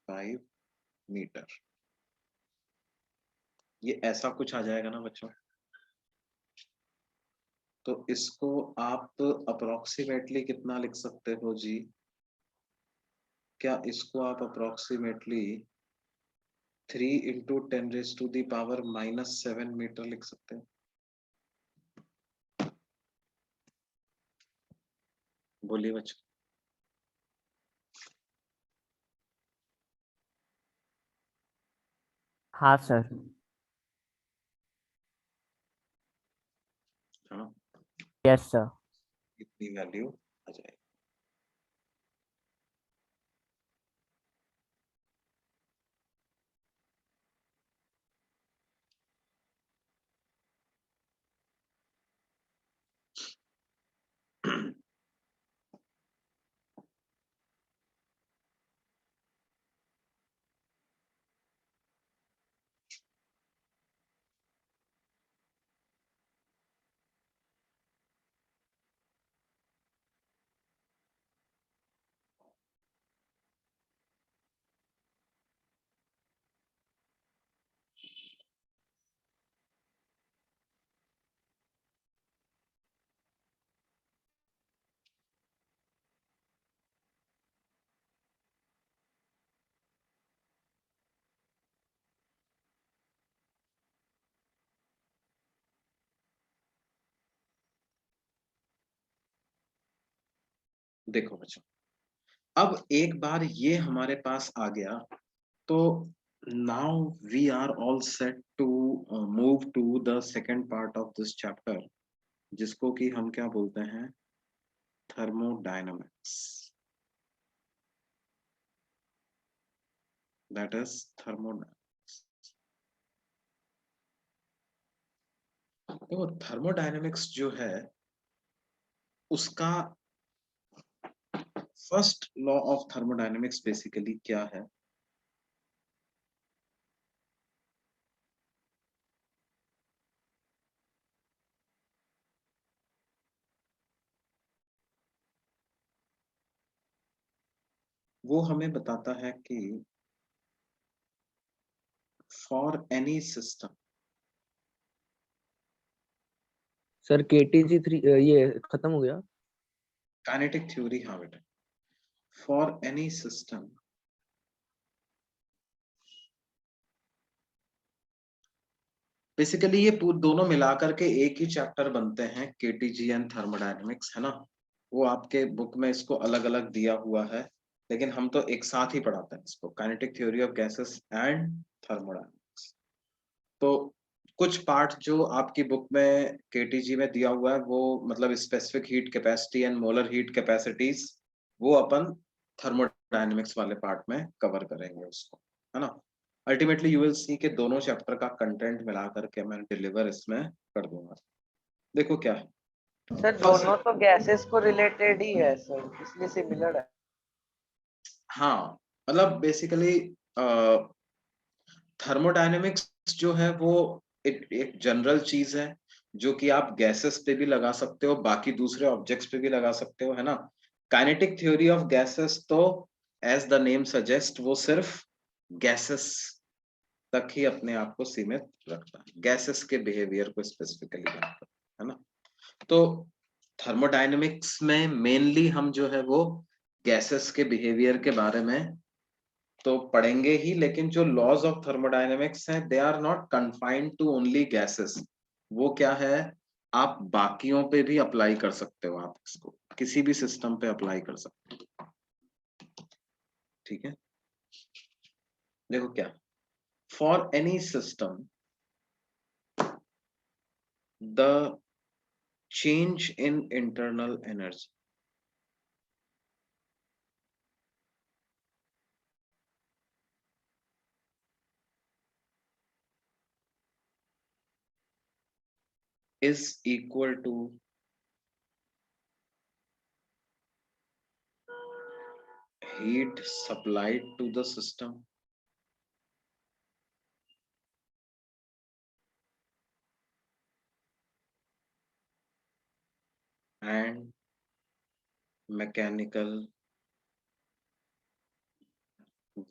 10⁵ मीटर, ये ऐसा कुछ आ जाएगा ना बच्चों। तो इसको आप अप्रोक्सीमेटली कितना लिख सकते हो जी, क्या इसको आप अप्रोक्सीमेटली 3 × 10⁻⁻7 मीटर लिख सकते हैं? बोलिए बच्चों। हाँ सर। हाँ, यस सर। इतनी वैल्यू आ जाएगी। देखो बच्चों, अब एक बार ये हमारे पास आ गया तो now we are all set to move to the second part of this chapter, जिसको कि हम क्या बोलते हैं, थर्मोडायनामिक्स। That is thermodynamics. देखो थर्मोडायनामिक्स जो है उसका first law of thermodynamics basically क्या है, वो हमें बताता है कि for any system, sir KTG3 ये खत्म हो गया। काइनेटिक थ्योरी, हाँ बेटा, फॉर एनी सिस्टम बेसिकली ये दोनों मिलाकर के एक ही चैप्टर बनते हैं, केटीजी एंड थर्मोडायनेमिक्स, है ना। वो आपके बुक में इसको अलग अलग दिया हुआ है, लेकिन हम तो एक साथ ही पढ़ाते हैं इसको, kinetic theory of gases and thermodynamics. तो कुछ पार्ट जो आपकी बुक में केटीजी में दिया हुआ है वो मतलब specific heat capacity and molar heat capacities, वो अपन थर्मोडायनेमिक्स वाले पार्ट में कवर करेंगे उसको, है ना। अल्टीमेटली यू विल सी के दोनों चैप्टर का कंटेंट मिला करके मैं डिलीवर इसमें कर दूंगा। देखो क्या है, सर दोनों तो गैसेस को रिलेटेड ही है सर, इसलिए सिमिलर है। हाँ, मतलब बेसिकली थर्मोडायनेमिक्स जो है वो एक जनरल चीज है जो कि आप गैसेस पे भी लगा सकते हो, बाकी दूसरे ऑब्जेक्ट्स पे भी लगा सकते हो, है ना। काइनेटिक थ्योरी ऑफ गैसेस तो एज द नेम सजेस्ट वो सिर्फ गैसेस तक ही अपने आप को सीमित रखता है, गैसेस के बिहेवियर को स्पेसिफिकली जानता है ना। तो थर्मोडायनेमिक्स में मेनली हम जो है वो गैसेस के बिहेवियर के बारे में तो पढ़ेंगे ही, लेकिन जो लॉज ऑफ थर्मोडायनेमिक्स हैं they are not confined to only gases. वो क्या है, आप बाकियों पे भी अप्लाई कर सकते हो, आप इसको किसी भी सिस्टम पे अप्लाई कर सकते हो, ठीक है। देखो क्या, for any system the change in internal energy is equal to heat supplied to the system and mechanical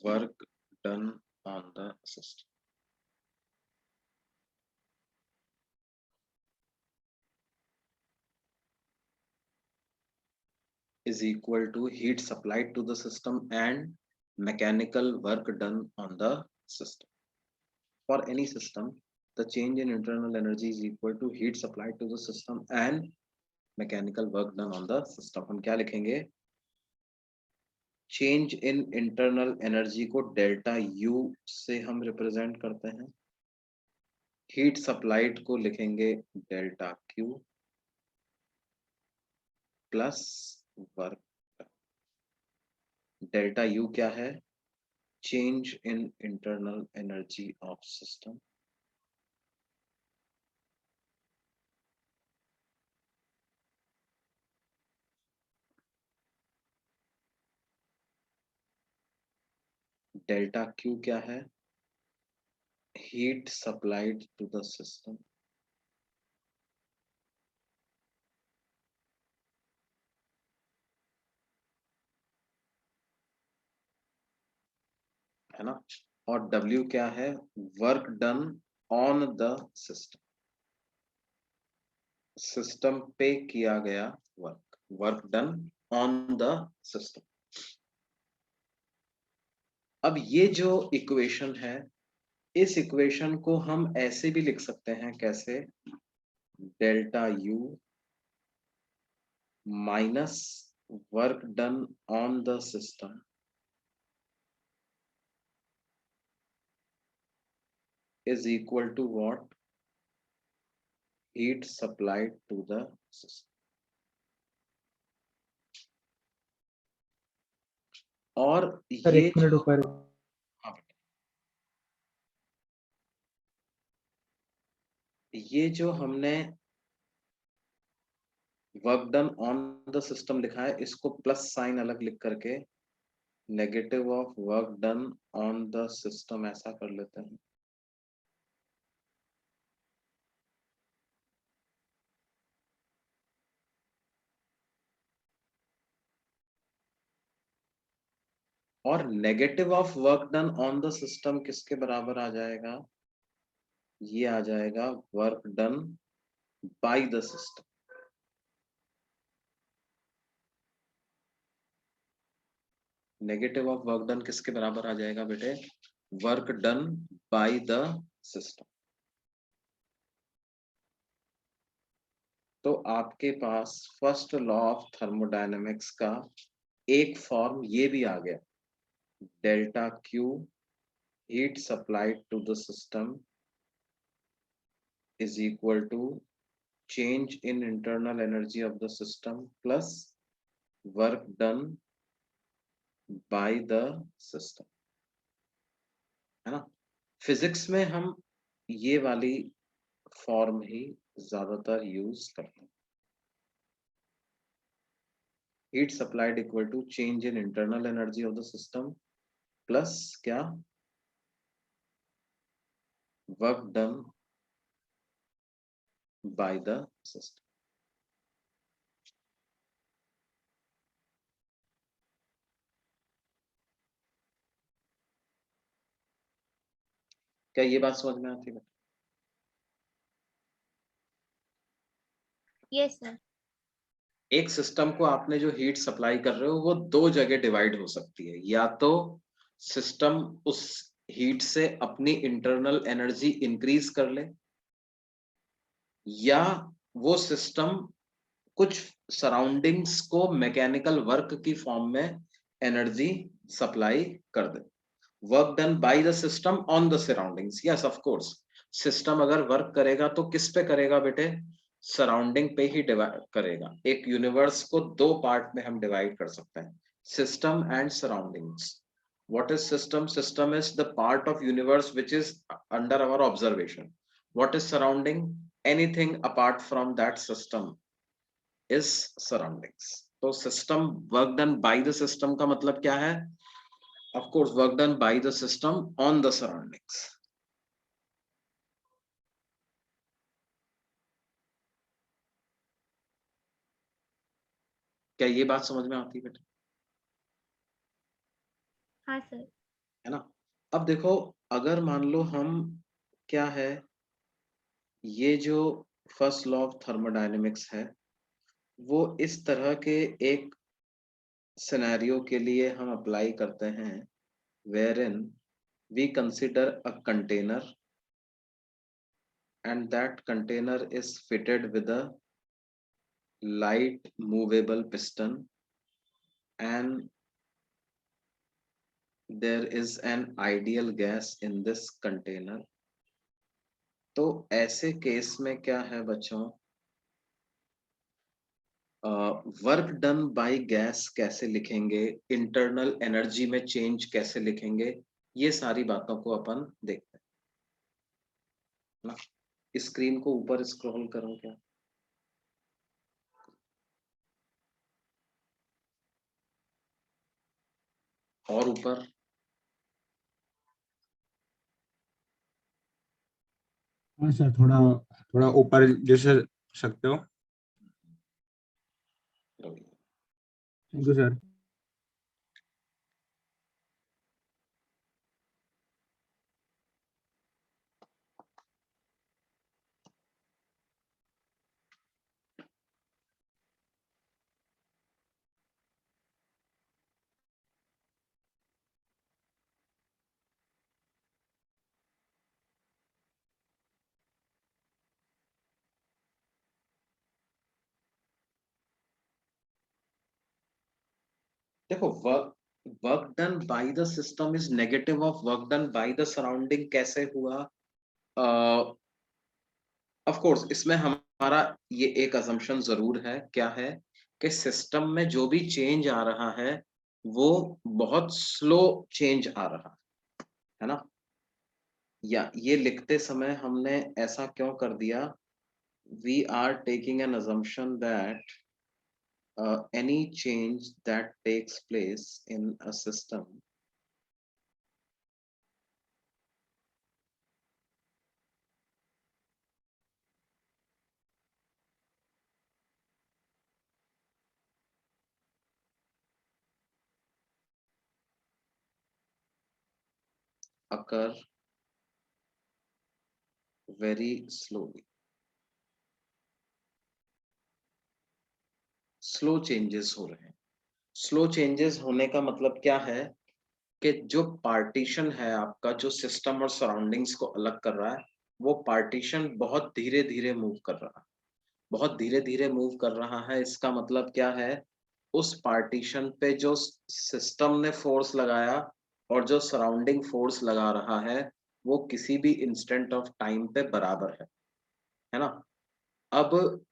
work done on the system. Is equal to heat supplied to the system and mechanical work done on the system. For any system, the change in internal energy is equal to heat supplied to the system and mechanical work done on the system. हम क्या लिखेंगे, change in internal energy को delta U से हम represent करते हैं, heat supplied को लिखेंगे delta Q plus work. Delta U क्या है, change in internal energy of system, delta Q क्या है, heat supplied to the system, है ना। और W क्या है, work done on the system, system पे किया गया work, work done on the system. अब ये जो इक्वेशन है, इस इक्वेशन को हम ऐसे भी लिख सकते हैं, कैसे, delta U minus work done on the system is equal to what, heat supplied to the system. और सर ये एक मिनट जो, ऊपर हाँ बेटा, ये जो हमने work done on the system लिखा है, इसको प्लस साइन अलग लिख करके negative of work done on the system ऐसा कर लेते हैं। और negative of work done on the system किसके बराबर आ जाएगा, ये आ जाएगा work done by the system. Negative of work done किसके बराबर आ जाएगा बेटे, work done by the system. तो आपके पास फर्स्ट लॉ ऑफ थर्मोडायनेमिक्स का एक फॉर्म ये भी आ गया, delta Q heat supplied to the system is equal to change in internal energy of the system plus work done by the system, है ना। फिजिक्स में हम ये वाली फॉर्म ही ज्यादातर यूज करते हैं। Heat supplied equal to change in internal energy of the system plus क्या, work done by the system. क्या ये बात समझ में आती है? Yes sir. एक सिस्टम को आपने जो हीट सप्लाई कर रहे हो वो दो जगह डिवाइड हो सकती है, या तो सिस्टम उस हीट से अपनी इंटरनल एनर्जी इंक्रीज कर ले, या वो सिस्टम कुछ सराउंडिंग्स को मैकेनिकल वर्क की फॉर्म में एनर्जी सप्लाई कर दे। Work done by the system on the surroundings, yes of course. System अगर वर्क करेगा तो किस पे करेगा बेटे? सराउंडिंग पे ही डिवाइड करेगा। एक यूनिवर्स को दो पार्ट में हम डिवाइड कर सकते हैं, system and surroundings. What is system? System is the part of universe which is under our observation. What is surrounding? Anything apart from that system is surroundings. तो system work done by the system का मतलब क्या है? Of course, work done by the system on the surroundings. क्या ये बात समझ में आती है बेटा? हाँ सर। है ना? अब देखो, अगर मान लो हम, क्या है ये जो फर्स्ट लॉ ऑफ थर्मोडायनेमिक्स है, वो इस तरह के एक सिनेरियो के लिए हम अप्लाई करते हैं wherein we consider a container and that container is fitted with a light movable piston and there is an ideal gas in this container. तो ऐसे केस में क्या है बच्चों, वर्क डन बाय गैस कैसे लिखेंगे, इंटरनल एनर्जी में change कैसे लिखेंगे, ये सारी बातों को अपन देखते हैं ना। स्क्रीन को ऊपर स्क्रॉल करो क्या, और ऊपर, हाँ सर, थोड़ा थोड़ा ऊपर जैसे सकते हो। Thank you sir. देखो, work done by the system is negative of work done by the surrounding कैसे हुआ? ऑफ कोर्स इसमें हमारा ये एक असम्पशन जरूर है, क्या है कि सिस्टम में जो भी चेंज आ रहा है वो बहुत स्लो चेंज आ रहा है ना। या ये लिखते समय हमने ऐसा क्यों कर दिया? We are taking an assumption that any change that takes place in a system occur very slowly. Slow changes हो रहे हैं। स्लो चेंजेस होने का मतलब क्या है कि जो पार्टीशन है आपका, जो सिस्टम और सराउंडिंग्स को अलग कर रहा है, वो पार्टीशन बहुत धीरे धीरे मूव कर रहा है, बहुत धीरे धीरे मूव कर रहा है। इसका मतलब क्या है? उस पार्टीशन पे जो सिस्टम ने फोर्स लगाया और जो सराउंडिंग फोर्स लगा रहा है वो किसी भी इंस्टेंट ऑफ टाइम पे बराबर है ना। अब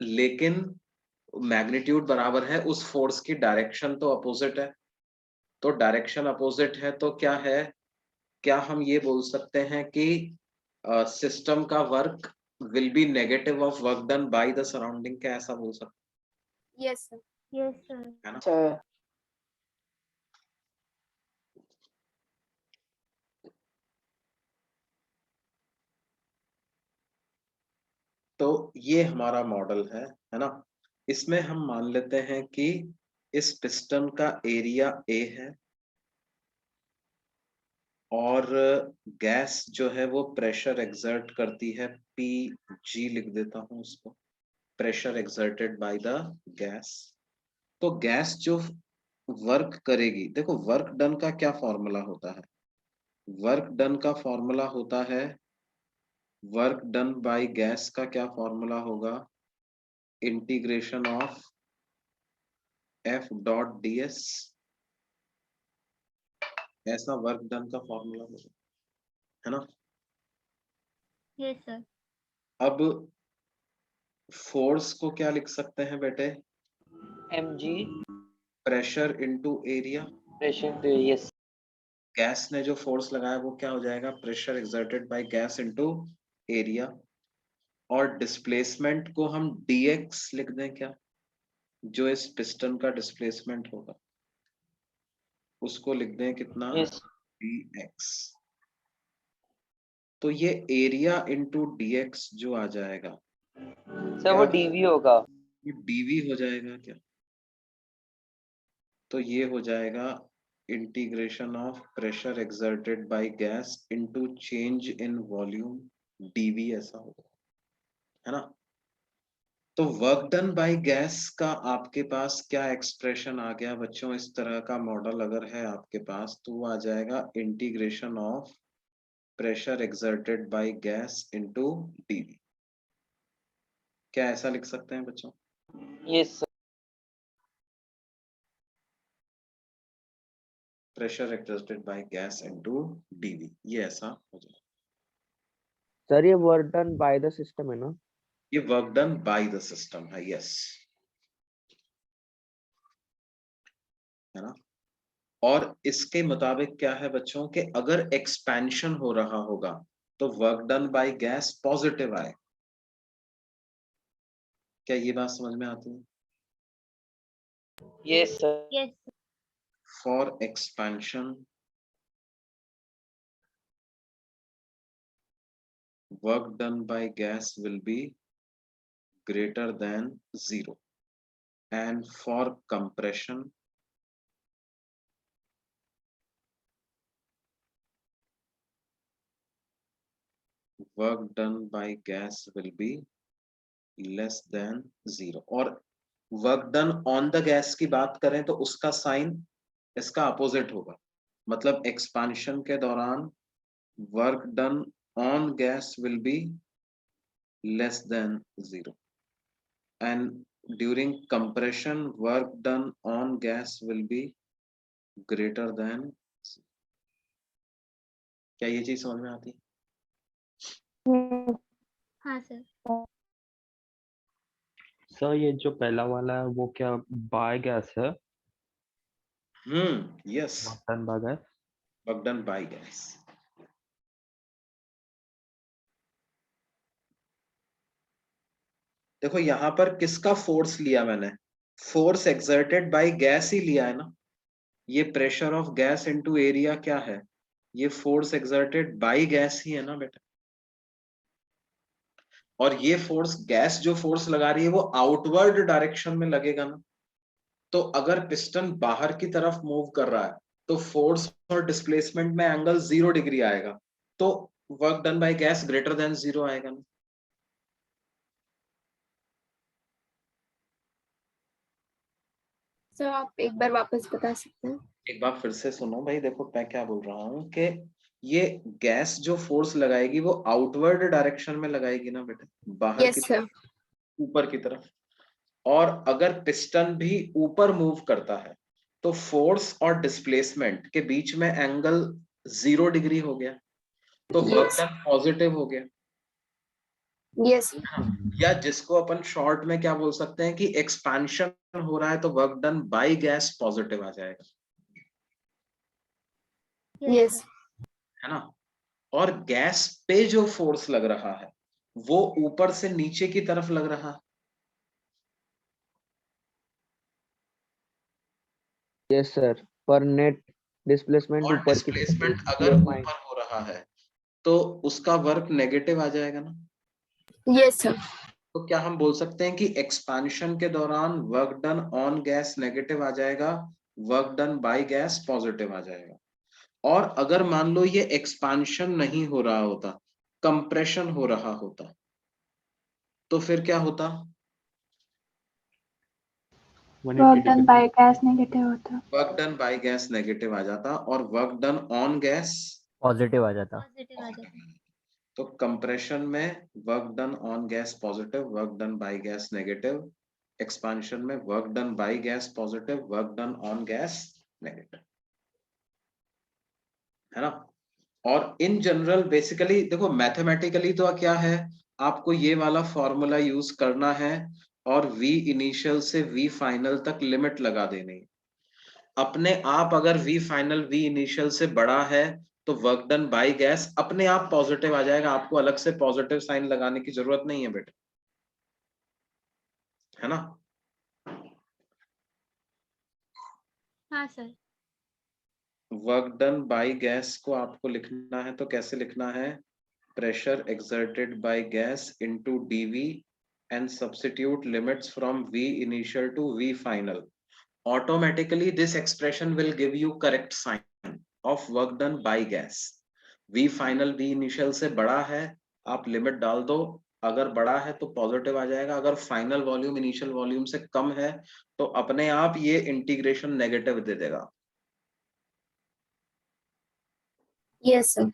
लेकिन मैग्नीट्यूड बराबर है, उस फोर्स की डायरेक्शन तो अपोजिट है। तो डायरेक्शन अपोजिट है तो क्या है, क्या हम ये बोल सकते हैं कि सिस्टम का work will be negative of work done by the surrounding? क्या ऐसा बोल सकते हैं? Yes sir. Yes, sir. है ना? sir. तो ये हमारा मॉडल है ना? इसमें हम मान लेते हैं कि इस पिस्टन का एरिया A है और गैस जो है वो प्रेशर एक्सर्ट करती है, PG लिख देता हूं उसको, pressure exerted by the gas. तो गैस जो वर्क करेगी, देखो वर्क डन का क्या फॉर्मूला होता है? वर्क डन का फॉर्मूला होता है, वर्क डन बाय गैस का क्या फॉर्मूला होगा? Integration of F dot ds, ऐसा वर्क डन का फॉर्मूला होगा, है ना? Yes, sir. अब फोर्स को क्या लिख सकते हैं बेटे? mg pressure into area. Pressure तो यस गैस ने जो फोर्स लगाया वो क्या हो जाएगा? Pressure exerted by gas into area. और डिस्प्लेसमेंट को हम dx लिख दें क्या? जो इस पिस्टन का डिस्प्लेसमेंट होगा उसको लिख दें कितना? Yes dx। तो ये एरिया इनटू dx जो आ जाएगा, सर वो dv होगा। ये dv हो जाएगा क्या? तो ये हो जाएगा integration of pressure exerted by gas into change in volume dv, ऐसा होगा, है ना? तो वर्क डन बाय गैस का आपके पास क्या एक्सप्रेशन आ गया बच्चों? इस तरह का मॉडल अगर है आपके पास तो वो आ जाएगा integration of pressure exerted by gas into dv। क्या ऐसा लिख सकते हैं बच्चों? Yes pressure exerted by gas into dv, ये ऐसा हो जाएगा। सर ये work done by the system है ना? ये work done by the system है, यस, है ना? और इसके मुताबिक क्या है बच्चों कि अगर एक्सपेंशन हो रहा होगा तो work done by gas positive आए। क्या ये बात समझ में आती है? Yes sir Yes, sir. For expansion work done by gas will be greater than 0, and for compression work done by gas will be less than 0। और work done on the gas की बात करें तो उसका साइन इसका opposite होगा, मतलब expansion के दौरान work done on gas will be less than 0, and during compression work done on gas will be greater than। क्या ये चीज समझ में आती है? हाँ सर। सर ये जो पहला वाला है वो क्या बाय गैस है? Yes, work done by gas. Work done by gas. देखो यहां पर किसका फोर्स लिया मैंने? फोर्स एक्सर्टेड बाय गैस ही लिया है ना। ये pressure of gas into area क्या है? ये फोर्स एक्सर्टेड बाय गैस ही है ना बेटा। और ये फोर्स, गैस जो फोर्स लगा रही है वो आउटवर्ड डायरेक्शन में लगेगा ना। तो अगर पिस्टन बाहर की तरफ मूव कर रहा है तो फोर्स और डिस्प्लेसमेंट में एंगल 0 डिग्री आएगा, तो work done by gas greater than 0 आएगा ना। सर आप एक बार वापस बता सकते हैं? एक बार फिर से सुनो भाई, देखो मैं क्या बोल रहा हूँ कि ये गैस जो फोर्स लगाएगी वो आउटवर्ड डायरेक्शन में लगाएगी ना बेटा, बाहर की यस सर। ऊपर की तरफ। और अगर पिस्टन भी ऊपर मूव करता है तो फोर्स और डिस्प्लेसमेंट के बीच में एंगल 0 डिग्री हो गया, तो वर्क Yes. डन पॉजिटिव हो गया। यस या जिसको अपन शॉर्ट में क्या बोल सकते हैं कि एक्सपेंशन हो रहा है तो work done by gas positive आ जाएगा, यस है ना। और गैस पे जो फोर्स लग रहा है वो ऊपर से नीचे की तरफ लग रहा है, यस सर, पर नेट डिस्प्लेसमेंट और ऊपर की डिस्प्लेसमेंट तरफ अगर left ऊपर हो रहा है तो उसका वर्क नेगेटिव आ जाएगा ना। Yes sir. तो क्या हम बोल सकते हैं कि एक्सपांशन के दौरान work done on gas negative आ जाएगा, work done by gas positive आ जाएगा। और अगर मान लो ये एक्सपांशन नहीं हो रहा होता, कंप्रेशन हो रहा होता, तो फिर क्या होता? Work done by gas negative होता। Work done by gas negative आ जाता और work done on gas positive आ जाता। पॉजिटिव आ जाता। तो कंप्रेशन में work done on gas positive, work done by gas negative. Expansion में work done by gas positive, work done on gas negative, है ना। और इन जनरल बेसिकली देखो मैथमेटिकली तो क्या है, आपको ये वाला फॉर्मूला यूज करना है और v इनिशियल से v फाइनल तक लिमिट लगा देनी है। अपने आप अगर v फाइनल v इनिशियल से बड़ा है तो वर्क डन बाय गैस अपने आप पॉजिटिव आ जाएगा, आपको अलग से पॉजिटिव साइन लगाने की जरूरत नहीं है बेटे, है ना। हाँ sir. Work done by gas को आपको लिखना है तो कैसे लिखना है, pressure exerted by gas into dv and substitute limits from v initial to v final. Automatically this expression will give you correct sign of work done by gas. v final v initial से बड़ा है, आप limit डाल दो, अगर बड़ा है तो पॉजिटिव आ जाएगा, अगर फाइनल वॉल्यूम इनिशियल वॉल्यूम से कम है तो अपने आप ये इंटीग्रेशन नेगेटिव दे देगा। Yes sir.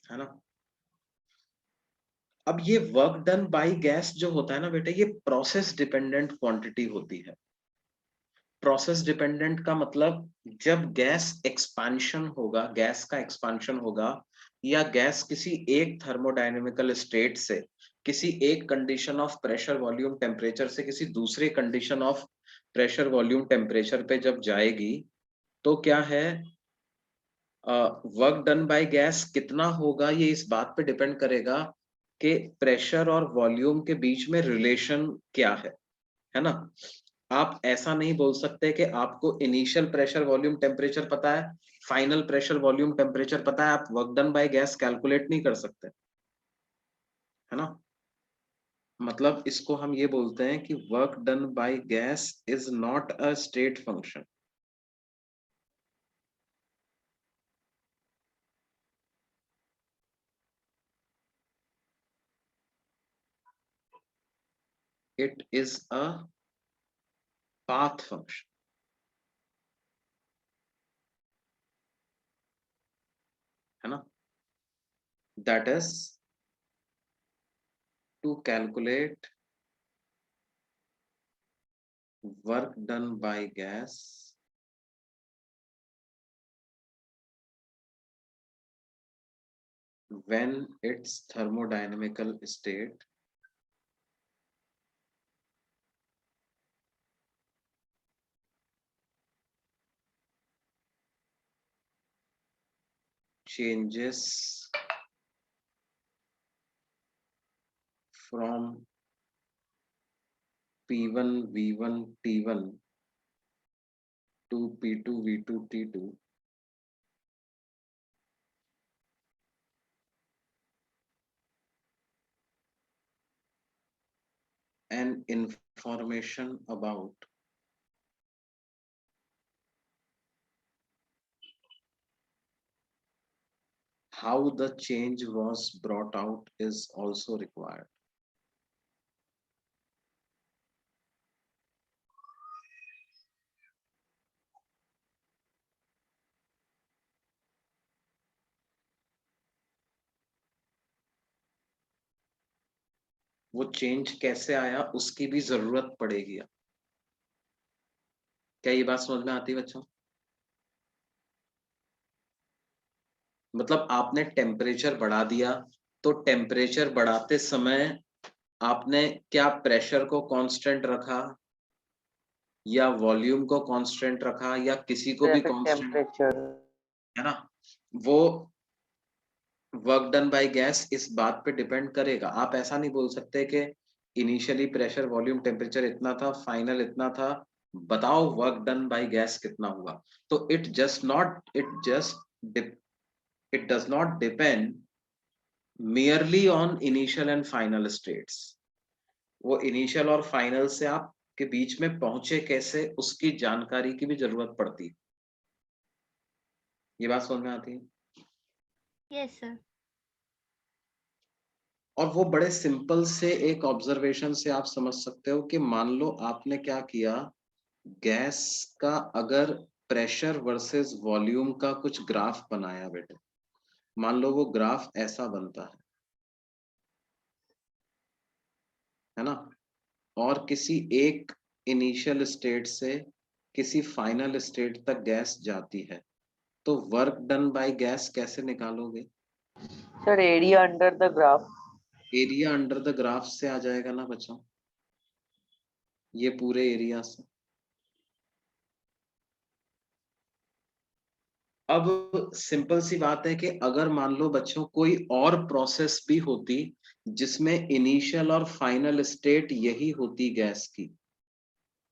है ना। अब ये वर्क डन बाय गैस जो होता है ना बेटे, ये प्रोसेस डिपेंडेंट क्वांटिटी होती है। प्रोसेस डिपेंडेंट का मतलब जब गैस एक्सपांशन होगा, गैस का एक्सपांशन होगा या गैस किसी एक थर्मोडायनेमिकल स्टेट से किसी एक condition of pressure volume temperature से किसी दूसरे condition of pressure volume temperature पे जब जाएगी तो क्या है, वर्क डन बाय गैस कितना होगा ये इस बात पे डिपेंड करेगा कि प्रेशर और वॉल्यूम के बीच में रिलेशन क्या है ना। आप ऐसा नहीं बोल सकते कि आपको इनिशियल प्रेशर वॉल्यूम टेम्परेचर पता है, फाइनल प्रेशर वॉल्यूम टेम्परेचर पता है, आप work done by gas calculate नहीं कर सकते, है ना। मतलब इसको हम ये बोलते हैं कि work done by gas is not a state function. It is a path function, है ना। That is to calculate work done by gas when its thermodynamical state changes from P1 V1 T1 to P2 V2 T2 and information about how the change was brought out is also required. वो change कैसे आया उसकी भी जरूरत पड़ेगी। क्या ये बात समझ में आती है बच्चों? मतलब आपने टेम्परेचर बढ़ा दिया तो टेम्परेचर बढ़ाते समय आपने क्या प्रेशर को कांस्टेंट रखा या वॉल्यूम को कांस्टेंट रखा या किसी को भी कांस्टेंट, टेम्परेचर है ना। वो वर्क डन बाय गैस इस बात पे डिपेंड करेगा। आप ऐसा नहीं बोल सकते कि इनिशियली प्रेशर वॉल्यूम टेम्परेचर इतना था, फाइनल इतना था, बताओ वर्क डन बाय गैस कितना हुआ। तो it does not depend merely on initial and final states। वो इनिशियल और फाइनल से आप के बीच में पहुंचे कैसे, उसकी जानकारी की भी जरूरत पड़ती है। ये बात समझ में आती है? Yes sir. और वो बड़े सिंपल से एक ऑब्जर्वेशन से आप समझ सकते हो कि मान लो आपने क्या किया, गैस का अगर प्रेशर वर्सेस वॉल्यूम का कुछ ग्राफ बनाया बेटे, मान लो वो ग्राफ ऐसा बनता है ना, और किसी एक इनिशियल स्टेट से किसी फाइनल स्टेट तक गैस जाती है, तो वर्क डन बाय गैस कैसे निकालोगे? Sir area under the graph. Area under the graph से आ जाएगा ना बच्चों, ये पूरे एरिया से। अब सिंपल सी बात है कि अगर मान लो बच्चों कोई और प्रोसेस भी होती जिसमें इनिशियल और फाइनल स्टेट यही होती गैस की,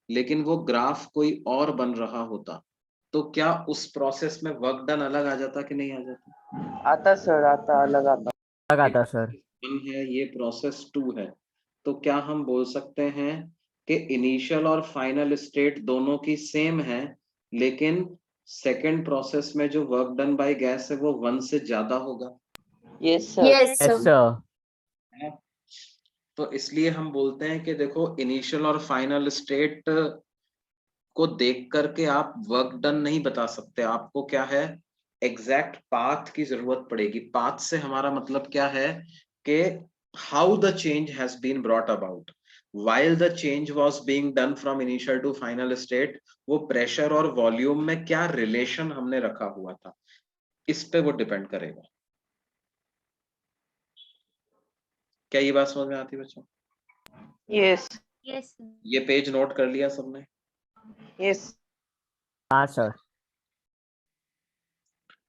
लेकिन वो ग्राफ कोई और बन रहा होता, तो क्या उस प्रोसेस में वर्क डन अलग आ जाता कि नहीं आ जाता? आता सर, आता अलग आता। लगाता सर। वन है, ये प्रोसेस 2 है, तो क्या हम बोल सकते हैं कि इनिशियल और फाइनल स्टेट दोनों की सेम है, लेकिन सेकंड प्रोसेस में जो वर्क डन बाय गैस है वो 1 से ज्यादा होगा? Yes sir. Yes, yes sir. Sir. तो इसलिए हम बोलते हैं कि देखो इनिशियल और फाइनल स्टेट को देख करके आप वर्क डन नहीं बता सकते, आपको क्या है, एग्जैक्ट पाथ की जरूरत पड़ेगी। पाथ से हमारा मतलब क्या है कि how the change has been brought about while the change was being done from initial to final state, वो प्रेशर और वॉल्यूम में क्या रिलेशन हमने रखा हुआ था, इस पे वो डिपेंड करेगा। क्या ये बात समझ में आती है बच्चों? यस। यस ये पेज नोट कर लिया सबने? यस। हाँ सर।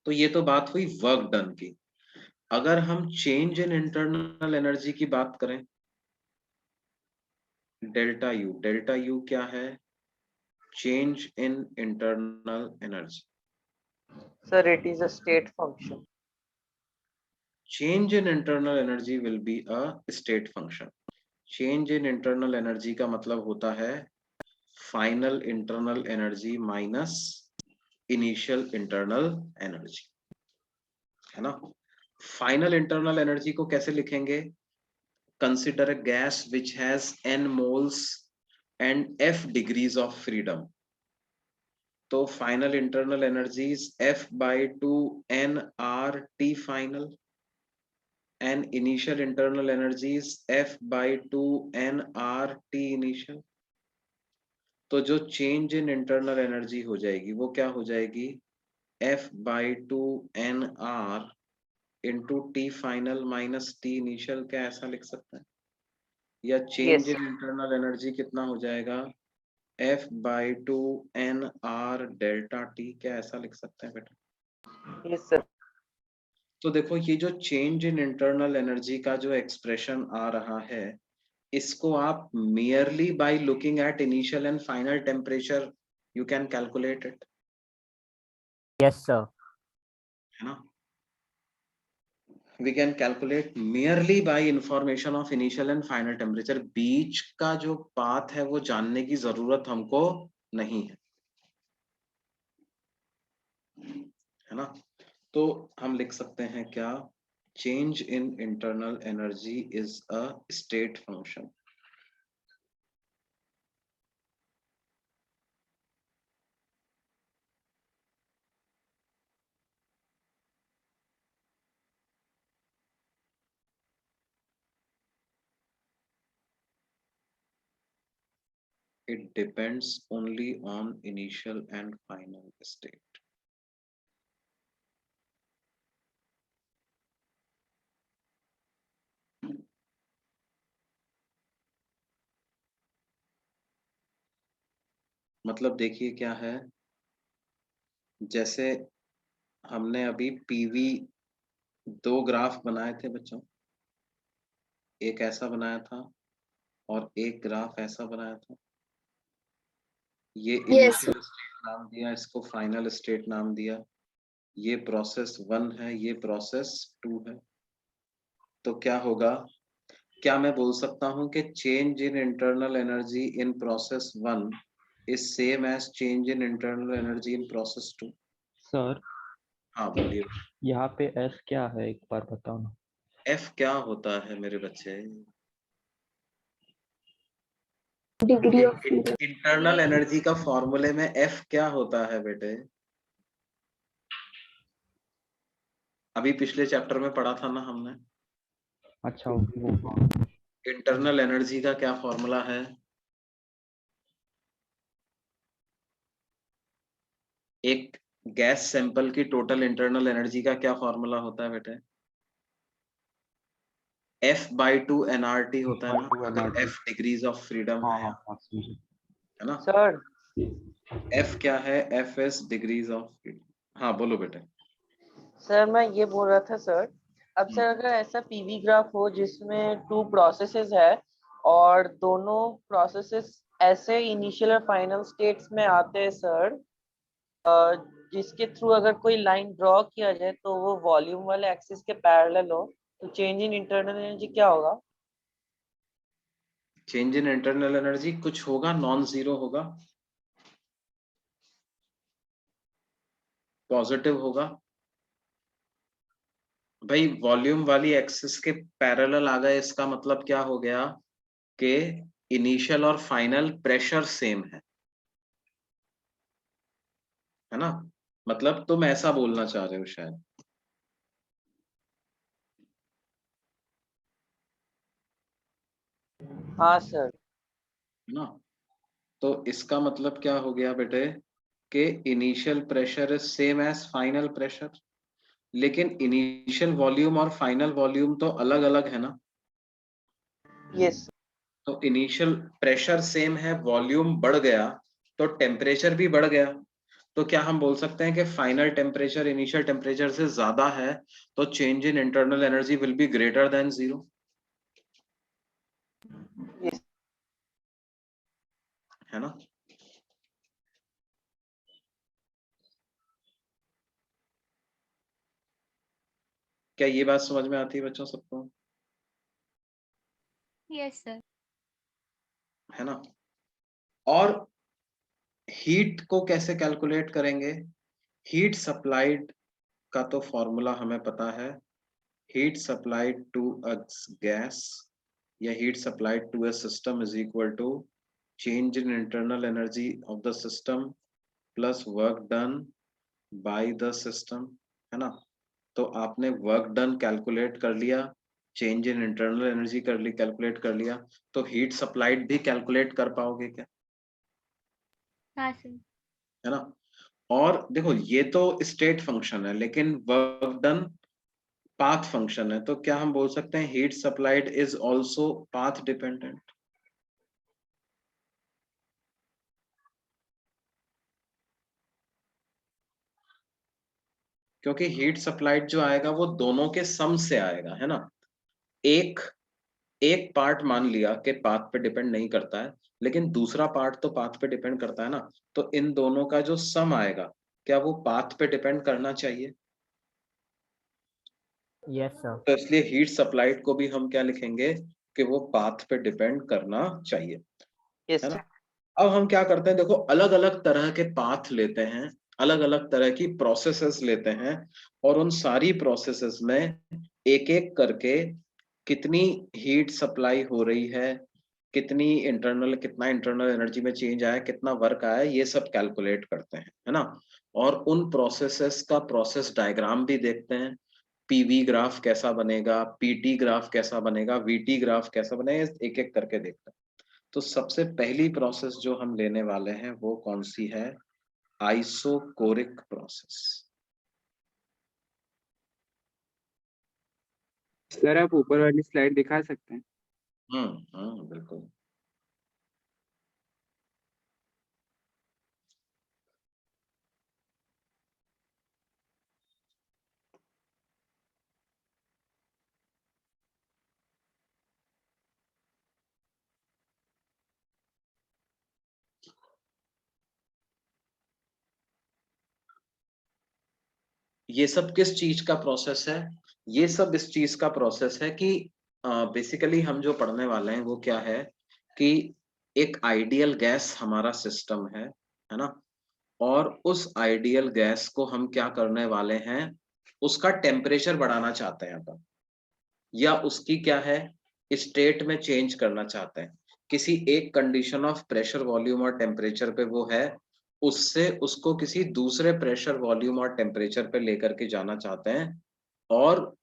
तो ये तो बात हुई वर्क डन की। अगर हम चेंज इन इंटरनल एनर्जी की बात करें, डेल्टा यू क्या है? Change in internal energy. Sir it is a state function. Change in internal energy will be a state function. Change in internal energy का मतलब होता है final internal energy minus initial internal energy, है ना। Final internal energy को कैसे लिखेंगे? consider a gas which has n moles and f degrees of freedom, तो final internal energies f by 2 n r t final and initial internal energies f by 2 n r t initial। तो जो change in internal energy हो जाएगी वो क्या हो जाएगी? f by 2 n r into T final minus T initial, क्या ऐसा लिख सकते हैं? या चेंज यस। इन इंटरनल एनर्जी कितना हो जाएगा? f by 2 n r delta t, क्या ऐसा लिख सकते हैं बेटा? Yes sir. तो देखो ये जो चेंज इन इंटरनल एनर्जी का जो एक्सप्रेशन आ रहा है, इसको आप merely by looking at initial and final temperature you can calculate it, yes sir. है ना। we can calculate merely by information of initial and final temperature। बीच का जो पाथ है वो जानने की जरूरत हमको नहीं है ना। तो हम लिख सकते हैं क्या? Change in internal energy is a state function. It depends only on initial and final state। मतलब देखिए क्या है, जैसे हमने अभी पीवी 2 ग्राफ बनाए थे बच्चों, एक ऐसा बनाया था और एक ग्राफ ऐसा बनाया था। ये Yes, इनिशियल स्टेट नाम दिया, इसको फाइनल स्टेट नाम दिया। ये प्रोसेस 1 है, ये प्रोसेस 2 है। तो क्या होगा, क्या मैं बोल सकता हूं कि change in internal energy in process 1 is same as change in internal energy in process 2? Sir हाँ बोलिए। यहाँ पे एफ क्या है, एक बार बताओ ना। एफ क्या होता है मेरे बच्चे? degree of freedom. Internal energy का फॉर्मूले में एफ क्या होता है बेटे? अभी पिछले चैप्टर में पढ़ा था ना हमने। अच्छा वो इंटरनल एनर्जी का क्या फॉर्मूला है? एक गैस सैंपल की टोटल इंटरनल एनर्जी का क्या फॉर्मूला होता है बेटे? F/2 nRT होता है ना, F/2 अगर nRT। F degrees of freedom हाँ है, हाँ हाँ समझे। है ना? सर F क्या है? F is degrees of freedom. हाँ बोलो बेटे। सर मैं ये बोल रहा था सर, अब सर हम्म, अगर ऐसा पीवी ग्राफ हो जिसमें 2 प्रोसेसेस है और दोनों प्रोसेसेस ऐसे इनिशियल और फाइनल स्टेट्स में आते हैं सर, जिसके थ्रू अगर कोई लाइन ड्रॉ किया जाए तो वो वॉल्यूम वाले एक्सिस के पैरेलल हो, तो चेंज इन इंटरनल एनर्जी क्या होगा? चेंज इन इंटरनल एनर्जी कुछ होगा, नॉन जीरो होगा, पॉजिटिव होगा। भाई वॉल्यूम वाली एक्सिस के पैरेलल आ गए, इसका मतलब क्या हो गया कि इनिशियल और फाइनल प्रेशर सेम है ना? मतलब तुम ऐसा बोलना चाह रहे हो शायद। हाँ सर। है ना? तो इसका मतलब क्या हो गया बेटे कि initial pressure is same as final pressure, लेकिन इनिशियल वॉल्यूम और फाइनल वॉल्यूम तो अलग अलग है ना। यस। तो इनिशियल प्रेशर सेम है, वॉल्यूम बढ़ गया तो टेम्परेचर भी बढ़ गया। तो क्या हम बोल सकते हैं कि फाइनल टेम्परेचर इनिशियल टेम्परेचर से ज्यादा है, तो change in internal energy will be greater than zero, yes. है ना? क्या ये बात समझ में आती है बच्चों सबको? Yes sir. है ना? और हीट को कैसे कैलकुलेट करेंगे? हीट सप्लाइड का तो फॉर्मूला हमें पता है, heat supplied to a gas या heat supplied to a system is equal to change in internal energy of the system plus work done by the system, है ना? तो आपने वर्क डन कैलकुलेट कर लिया, चेंज इन इंटरनल एनर्जी कर ली, calculate कर लिया, तो हीट सप्लाइड भी कैलकुलेट कर पाओगे क्या? हाँ सर। है ना? और देखो ये तो स्टेट फंक्शन है, लेकिन वर्क डन पाथ फंक्शन है, तो क्या हम बोल सकते हैं heat supplied is also path dependent? क्योंकि हीट सप्लाइड जो आएगा वो दोनों के सम से आएगा, है ना? एक एक पार्ट मान लिया कि पाथ पे डिपेंड नहीं करता है, लेकिन दूसरा पार्ट तो पाथ पे डिपेंड करता है ना, तो इन दोनों का जो सम आएगा क्या वो पाथ पे डिपेंड करना चाहिए? Yes sir. तो इसलिए हीट सप्लाइड को भी हम क्या लिखेंगे कि वो पाथ पे डिपेंड करना चाहिए, यस। है ना? अब हम क्या करते हैं, देखो अलग अलग तरह के पाथ लेते हैं, अलग अलग तरह की प्रोसेसेस लेते हैं, और उन सारी प्रोसेसेस में एक एक करके कितनी हीट सप्लाई हो रही है, कितना इंटरनल एनर्जी में चेंज आया, कितना वर्क आया, ये सब कैलकुलेट करते हैं, है ना? और उन प्रोसेसेस का प्रोसेस डायग्राम भी देखते हैं, पीवी ग्राफ कैसा बनेगा, पीटी ग्राफ कैसा बनेगा, वीटी ग्राफ कैसा बनेगा, एक एक करके देखते हैं। तो सबसे पहली प्रोसेस जो हम लेने वाले हैं वो कौन सी है? Isochoric process. सर आप ऊपर वाली स्लाइड दिखा सकते हैं? बिल्कुल। ये सब किस चीज का प्रोसेस है? ये सब इस चीज का प्रोसेस है कि बेसिकली हम जो पढ़ने वाले हैं वो क्या है कि एक आइडियल गैस हमारा सिस्टम है ना, और उस आइडियल गैस को हम क्या करने वाले हैं, उसका टेम्परेचर बढ़ाना चाहते हैं अपन, या उसकी क्या है स्टेट में चेंज करना चाहते हैं, किसी एक कंडीशन ऑफ प्रेशर वॉल्यूम और टेम्परेचर पे वो है, उससे उसको किसी दूसरे प्रेशर वॉल्यूम और टेम्परेचर पे लेकर के जाना चाहते हैं। और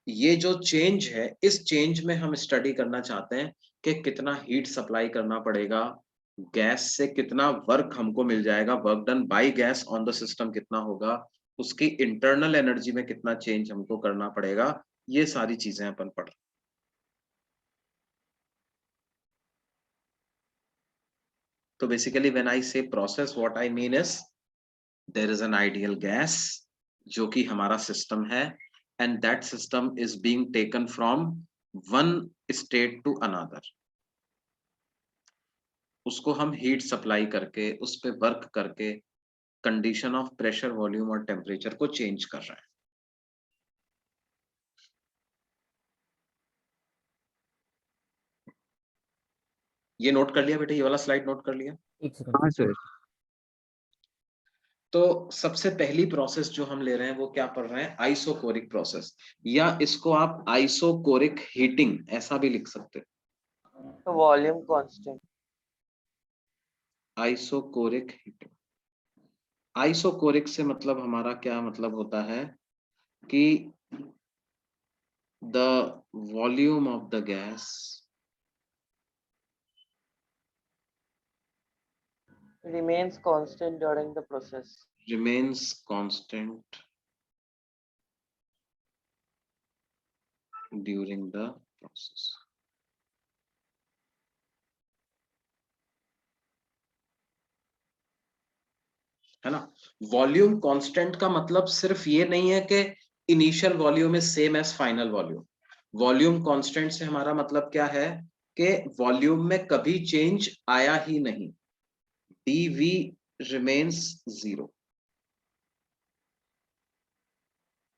ये जो चेंज है, इस चेंज में हम स्टडी करना चाहते हैं कि कितना हीट सप्लाई करना पड़ेगा, गैस से कितना वर्क हमको मिल जाएगा, work done by gas on the system कितना होगा, उसकी इंटरनल एनर्जी में कितना चेंज हमको करना पड़ेगा, ये सारी चीजें अपन पढ़। तो basically when I say process, what I mean is there is an ideal gas जो कि हमारा सिस्टम है, and that system is being taken from one state to another. उसको हम हीट सप्लाई करके, उस पे वर्क करके कंडीशन ऑफ प्रेशर वॉल्यूम और टेम्परेचर को चेंज कर रहे हैं। ये नोट कर लिया बेटा, ये वाला स्लाइड नोट कर लिया? एक सेकंड। हाँ सर। तो सबसे पहली प्रोसेस जो हम ले रहे हैं वो क्या पढ़ रहे हैं, आइसोकोरिक प्रोसेस, या इसको आप आइसोकोरिक हीटिंग ऐसा भी लिख सकते हैं। तो volume constant. Isochoric heating, isochoric से मतलब हमारा क्या मतलब होता है कि the volume of the gas remains constant during the process. remains constant during the process। है ना? वॉल्यूम कांस्टेंट का मतलब सिर्फ ये नहीं है कि initial volume is same as final volume. Volume constant से हमारा मतलब क्या है कि वॉल्यूम में कभी चेंज आया ही नहीं, dV रिमेन्स 0।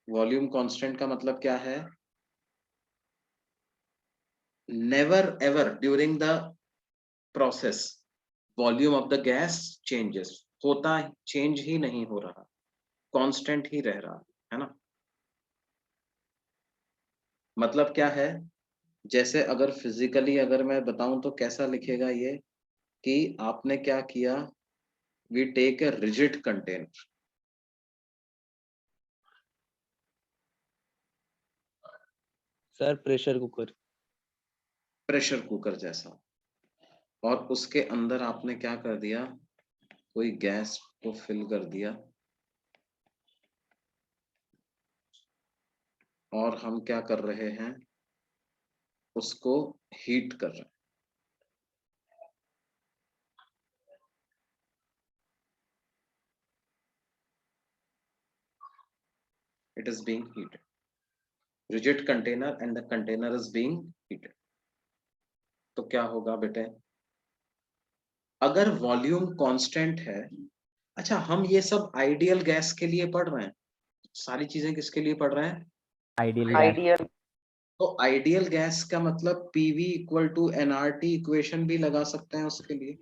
वॉल्यूम कांस्टेंट का मतलब क्या है, never ever during the process volume of the gas changes, होता चेंज ही नहीं हो रहा, कांस्टेंट ही रह रहा है ना। मतलब क्या है, जैसे अगर फिजिकली अगर मैं बताऊं तो कैसा लिखेगा ये कि आपने क्या किया, we take a rigid container, sir pressure cooker. Pressure cooker जैसा, और उसके अंदर आपने क्या कर दिया, कोई गैस को फिल कर दिया, और हम क्या कर रहे हैं, उसको हीट कर रहे हैं। It is being heated, rigid container and the container is being heated। तो क्या होगा बेटे, अगर वॉल्यूम कांस्टेंट है, अच्छा हम ये सब आइडियल गैस के लिए पढ़ रहे हैं, सारी चीजें किसके लिए पढ़ रहे हैं, आइडियल गैस। आइडियल। तो आइडियल गैस का मतलब PV equal to nRT equation भी लगा सकते हैं उसके लिए।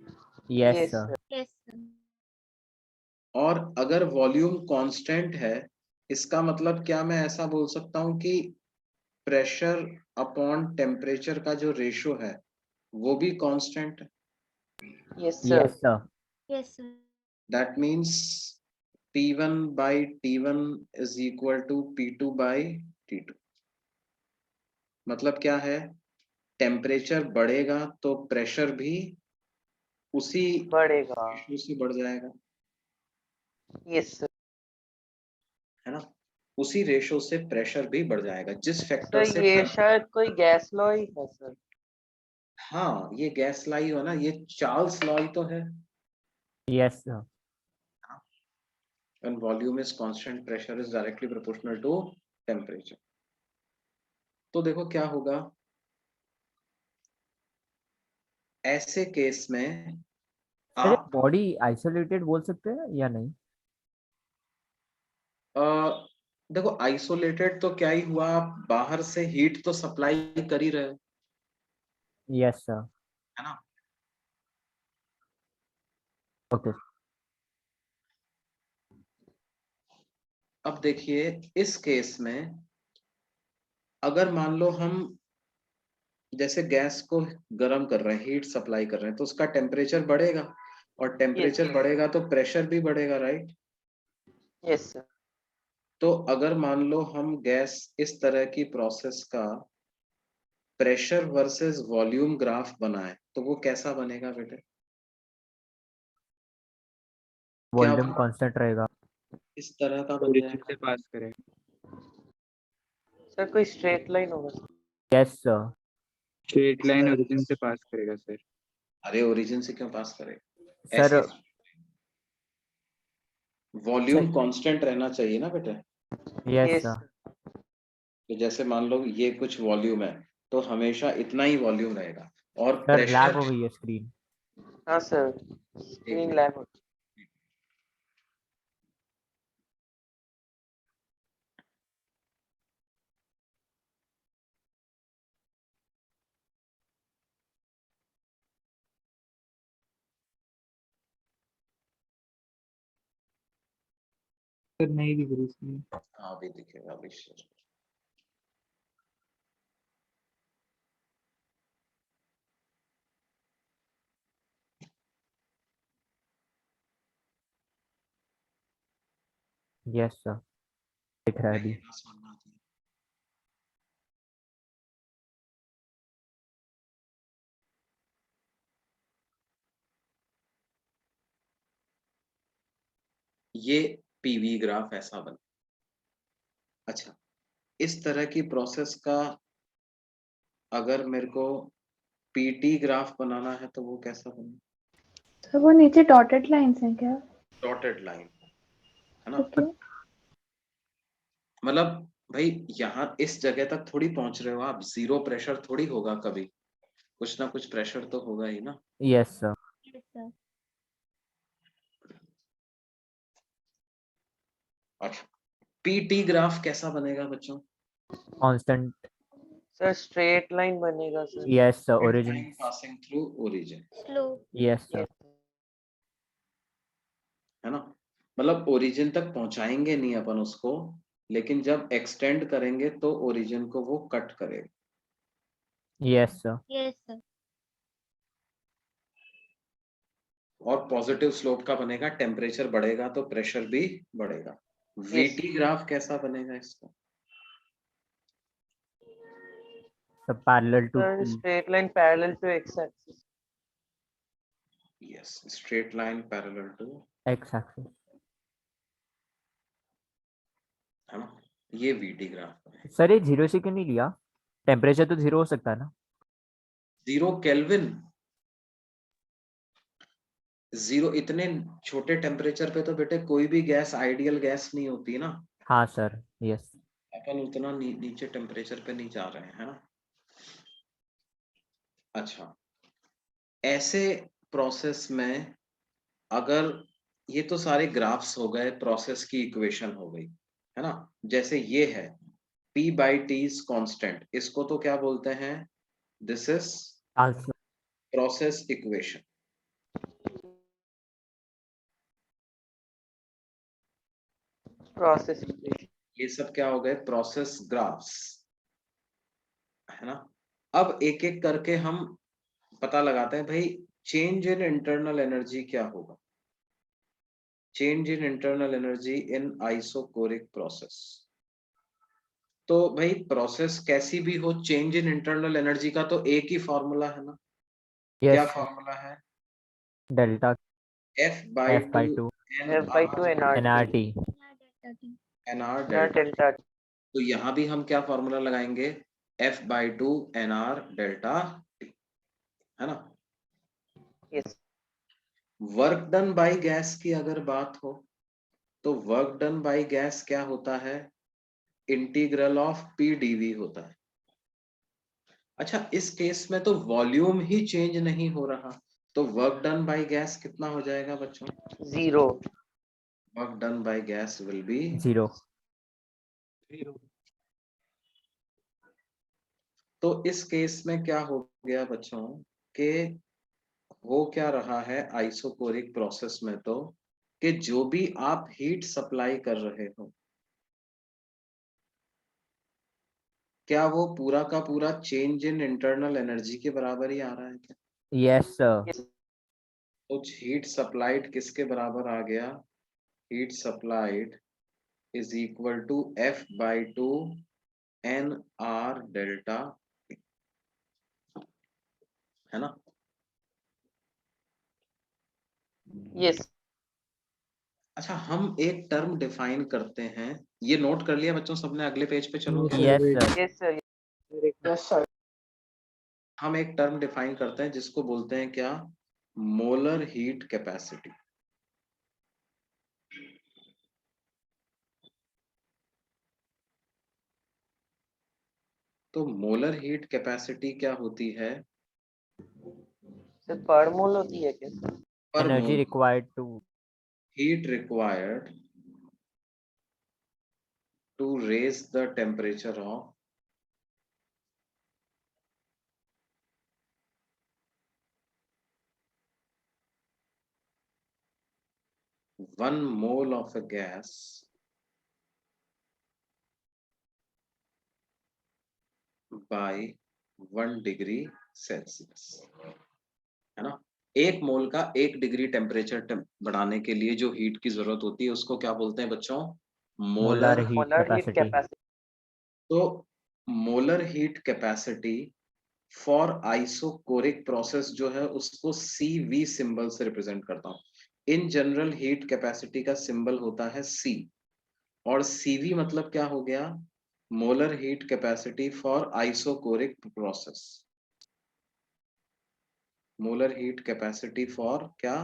Yes Yes, sir. sir. Yes, sir. और अगर वॉल्यूम कांस्टेंट है, इसका मतलब क्या मैं ऐसा बोल सकता हूं कि प्रेशर अपॉन टेम्परेचर का जो रेशो है वो भी कांस्टेंट है। Yes, sir. Yes sir. Yes, sir. That means P1 by T1 is equal to P2 by T2। मतलब क्या है, टेम्परेचर बढ़ेगा तो प्रेशर भी उसी बढ़ेगा। रेशो से बढ़ जाएगा, Yes, sir. है ना, उसी रेशो से प्रेशर भी बढ़ जाएगा, जिस तो फैक्टर से ये शायद कोई गैस लॉ ही है सर। हाँ ये गैस लॉ ही हो ना, ये चार्ल्स लॉ ही तो है। Yes sir. When volume is constant, pressure is directly proportional to temperature। तो देखो क्या होगा ऐसे केस में, आप बॉडी आइसोलेटेड बोल सकते हैं या नहीं? देखो आइसोलेटेड तो क्या ही हुआ, आप बाहर से हीट तो सप्लाई कर ही रहे हो, यस सर। है ना। ओके। अब देखिए इस केस में अगर मान लो हम जैसे गैस को गर्म कर रहे हैं, हीट सप्लाई कर रहे हैं, तो उसका टेम्परेचर बढ़ेगा, और टेम्परेचर बढ़ेगा तो प्रेशर भी बढ़ेगा, राइट। Yes sir. तो अगर मान लो हम गैस इस तरह की प्रोसेस का प्रेशर वर्सेस वॉल्यूम ग्राफ बनाए तो वो कैसा बनेगा बेटे? क्या वॉल्यूम वो कांस्टेंट रहेगा। इस तरह का बन ओरिजिन जाएगा? से पास करेगा। सर कोई स्ट्रेट लाइन होगा sir. Yes sir. Straight line origin से पास करेगा सर। अरे ओरिजिन से क्यों पास करेगा? सर ऐसे वॉल्यूम कांस्टेंट रहना चाहिए ना बेटे। Yes yes sir. तो जैसे मान लो ये कुछ वॉल्यूम है तो हमेशा इतना ही वॉल्यूम रहेगा, और सर लैग प्रेशर हो गई है स्क्रीन। हाँ सर, स्क्रीन लैग हो। सर नहीं दिख रही इसमें। हाँ भी दिखेगा अभी। यस सर दिख रहा है अभी। ये पीवी ग्राफ ऐसा बना। अच्छा, इस तरह की प्रोसेस का अगर मेरे को पीटी ग्राफ बनाना है तो वो कैसा बने? सर वो नीचे डॉटेड लाइंस हैं क्या? डॉटेड लाइन, है ना। ओके। मतलब भाई यहाँ इस जगह तक थोड़ी पहुंच रहे हो आप, जीरो प्रेशर थोड़ी होगा कभी, कुछ ना कुछ प्रेशर तो होगा ही ना। Yes sir. Yes, sir. अच्छा, पीटी ग्राफ कैसा बनेगा बच्चों? कांस्टेंट। सर स्ट्रेट लाइन बनेगा sir. Yes sir origin. Passing through origin, Slow. Yes sir. है ना। मतलब ओरिजिन तक पहुंचाएंगे नहीं अपन उसको, लेकिन जब एक्सटेंड करेंगे तो ओरिजिन को वो कट करेगा। Yes sir. Yes, sir. और पॉजिटिव स्लोप का बनेगा, टेम्परेचर बढ़ेगा तो प्रेशर भी बढ़ेगा। वीटी ग्राफ कैसा बनेगा इसका? Sir parallel to sir straight line parallel to X axis. Yes, straight line parallel to, X axis. है ना। ये वीटी ग्राफ है। सर ये 0 से क्यों नहीं लिया? टेम्परेचर तो 0 हो सकता है ना। 0 केल्विन, 0 इतने छोटे टेम्परेचर पे तो बेटे कोई भी गैस आइडियल गैस नहीं होती ना। हाँ सर यस। अपन उतना नीचे टेम्परेचर पे नहीं जा रहे हैं, है ना। अच्छा, ऐसे प्रोसेस में अगर ये तो सारे ग्राफ्स हो गए, प्रोसेस की इक्वेशन हो गई, है ना। जैसे ये है P by T is constant, इसको तो क्या बोलते हैं? This is answer. Process equation. Process. ये सब क्या हो गए? प्रोसेस ग्राफ्स, है ना। अब एक एक करके हम पता लगाते हैं भाई, चेंज इन इंटरनल एनर्जी क्या होगा? Change in internal energy in isochoric process. तो भाई प्रोसेस कैसी भी हो, चेंज इन इंटरनल एनर्जी का तो एक ही फॉर्मूला है ना। क्या यस फॉर्मूला है? Delta F by F by 2 F by 2 NRT। NR not delta. Delta. तो यहाँ भी हम क्या फॉर्मूला लगाएंगे? F by 2 NR delta T, है ना। Yes. Work done by gas की अगर बात हो तो वर्क डन बाय गैस क्या होता है? इंटीग्रल ऑफ P dV होता है। अच्छा, इस केस में तो वॉल्यूम ही चेंज नहीं हो रहा, तो वर्क डन बाय गैस कितना हो जाएगा बच्चों? 0। Work done by gas will be 0। तो इस केस में क्या हो गया बच्चों कि हो क्या रहा है आइसोकोरिक प्रोसेस में, तो कि जो भी आप हीट सप्लाई कर रहे हो, क्या वो पूरा का पूरा चेंज इन इंटरनल एनर्जी के बराबर ही आ रहा है क्या? Yes sir. कुछ हीट सप्लाइड किसके बराबर आ गया? Heat supplied is equal to F by 2 NR delta, है ना? यस अच्छा, हम एक टर्म डिफाइन करते हैं, ये नोट कर लिया बच्चों सबने? अगले पेज पे चलो। Yes sir. Yes sir Yes, sir. हम एक टर्म डिफाइन करते हैं जिसको बोलते हैं क्या? Molar heat capacity. तो मोलर हीट कैपेसिटी क्या होती है? सर पर मोल होती है क्या सर? पर energy mole required to heat required to raise the temperature of one mole of a gas by 1 degree Celsius, है ना? एक मोल का 1 डिग्री टेम्परेचर बढ़ाने के लिए जो हीट की जरूरत होती है उसको क्या बोलते हैं बच्चों? Molar molar. Heat molar heat capacity. Capacity. तो molar heat capacity for isochoric process जो है उसको CV सिंबल से रिप्रेजेंट करता हूं। इन जनरल हीट कैपेसिटी का सिंबल होता है C, और CV मतलब क्या हो गया? Molar heat capacity for isochoric process. Molar heat capacity for क्या?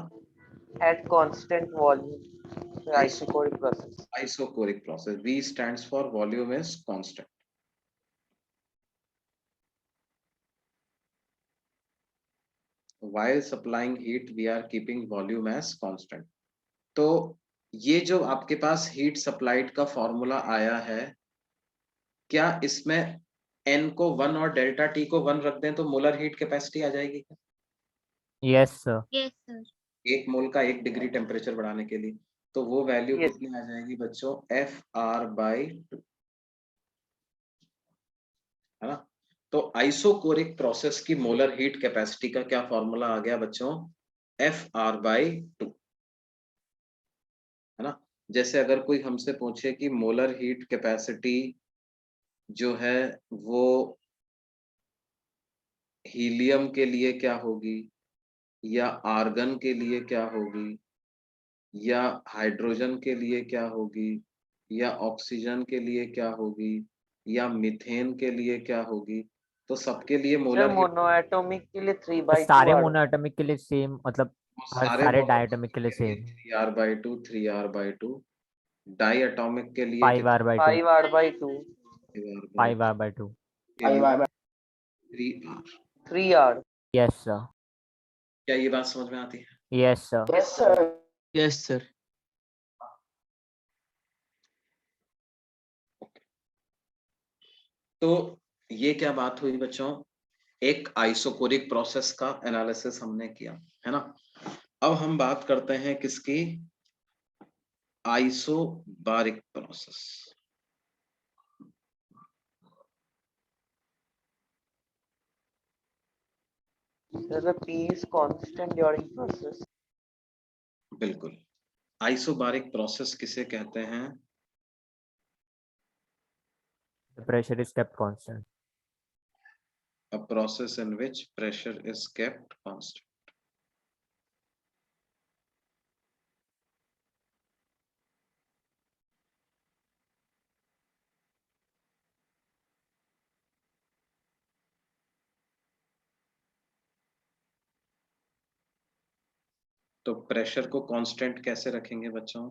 At constant volume isochoric process. Isochoric process. V stands for volume is constant. While supplying heat we are keeping volume as constant. तो ये जो आपके पास heat supplied का formula आया है, क्या इसमें n को 1 और डेल्टा T को 1 रख दें तो मोलर हीट कैपेसिटी आ जाएगी क्या? Yes sir. Yes sir. एक मोल का 1 डिग्री टेम्परेचर बढ़ाने के लिए, तो वो वैल्यू Yes. कितनी आ जाएगी बच्चों? FR बाई 2, है ना? तो आइसोकोरिक प्रोसेस की मोलर हीट कैपेसिटी का क्या फॉर्मूला आ गया बच्चों? FR बाई 2, है ना? जैसे अगर कोई हमसे पूछे कि मोलर हीट कैपेसिटी जो है वो हीलियम के लिए क्या होगी, या आर्गन के लिए क्या होगी, या हाइड्रोजन के लिए क्या होगी, या ऑक्सीजन के लिए क्या होगी, या मीथेन के लिए क्या होगी, तो सबके लिए सर मोलर हीट मोनोएटॉमिक के लिए 3/2 सारे आर। मोनोएटॉमिक के लिए सेम, मतलब हर सारे सारे मोनोएटॉमिक डायटोमिक के लिए same. 3R/2 3R/2, die atomic के लिए 5R/2। 5R/2 5R/2। 3R। 3R। Yes sir. क्या ये बात समझ में आती है? Yes sir. Yes, sir. Yes sir. तो ये क्या बात हुई बच्चों? एक आइसोकोरिक प्रोसेस का एनालिसिस हमने किया, है ना? अब हम बात करते हैं किसकी? Isobaric process. Sir, the P is constant during process. बिल्कुल। आइसोबारिक प्रोसेस किसे कहते हैं? The pressure is kept constant. A process in which pressure is kept constant. तो प्रेशर को कांस्टेंट कैसे रखेंगे बच्चों?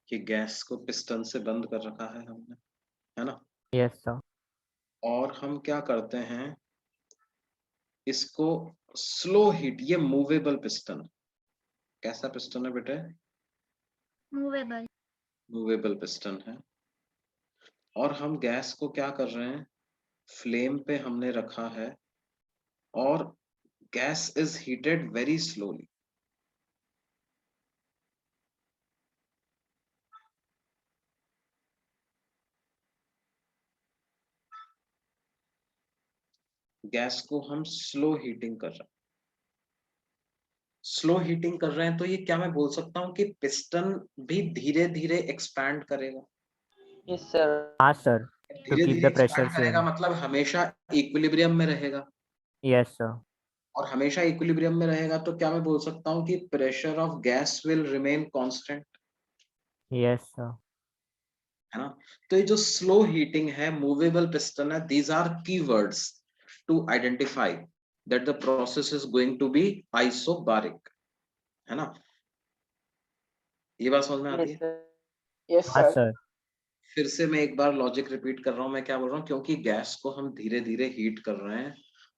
कि गैस को पिस्टन से बंद कर रखा है हमने, है ना? Yes sir. और हम क्या करते हैं, इसको स्लो हीट, ये मूवेबल पिस्टन, कैसा पिस्टन है बेटे? मूवेबल। मूवेबल पिस्टन है। और हम गैस को क्या कर रहे हैं, फ्लेम पे हमने रखा है और gas is heated very slowly. Gas को हम स्लो हीटिंग कर रहे हैं, स्लो हीटिंग कर रहे हैं, तो ये क्या मैं बोल सकता हूँ कि पिस्टन भी धीरे धीरे एक्सपैंड करेगा? Yes sir. हाँ सर, to धीरे keep धीरे the pressure एक्सपैंड करेगा same. मतलब हमेशा इक्विलिब्रियम में रहेगा, Yes sir. और हमेशा इक्विलिब्रियम में रहेगा तो क्या मैं बोल सकता हूँ कि pressure of gas will remain constant, Yes sir. है ना? तो ये जो स्लो हीटिंग है, मूवेबल पिस्टन है, these are keywords to identify that the process is going to be isobaric, है ना? ये बात समझ में आती यस है? सर। Yes, हाँ sir. सर. फिर से मैं एक बार लॉजिक रिपीट कर रहा हूं, मैं क्या बोल रहा हूँ, क्योंकि गैस को हम धीरे धीरे हीट कर रहे हैं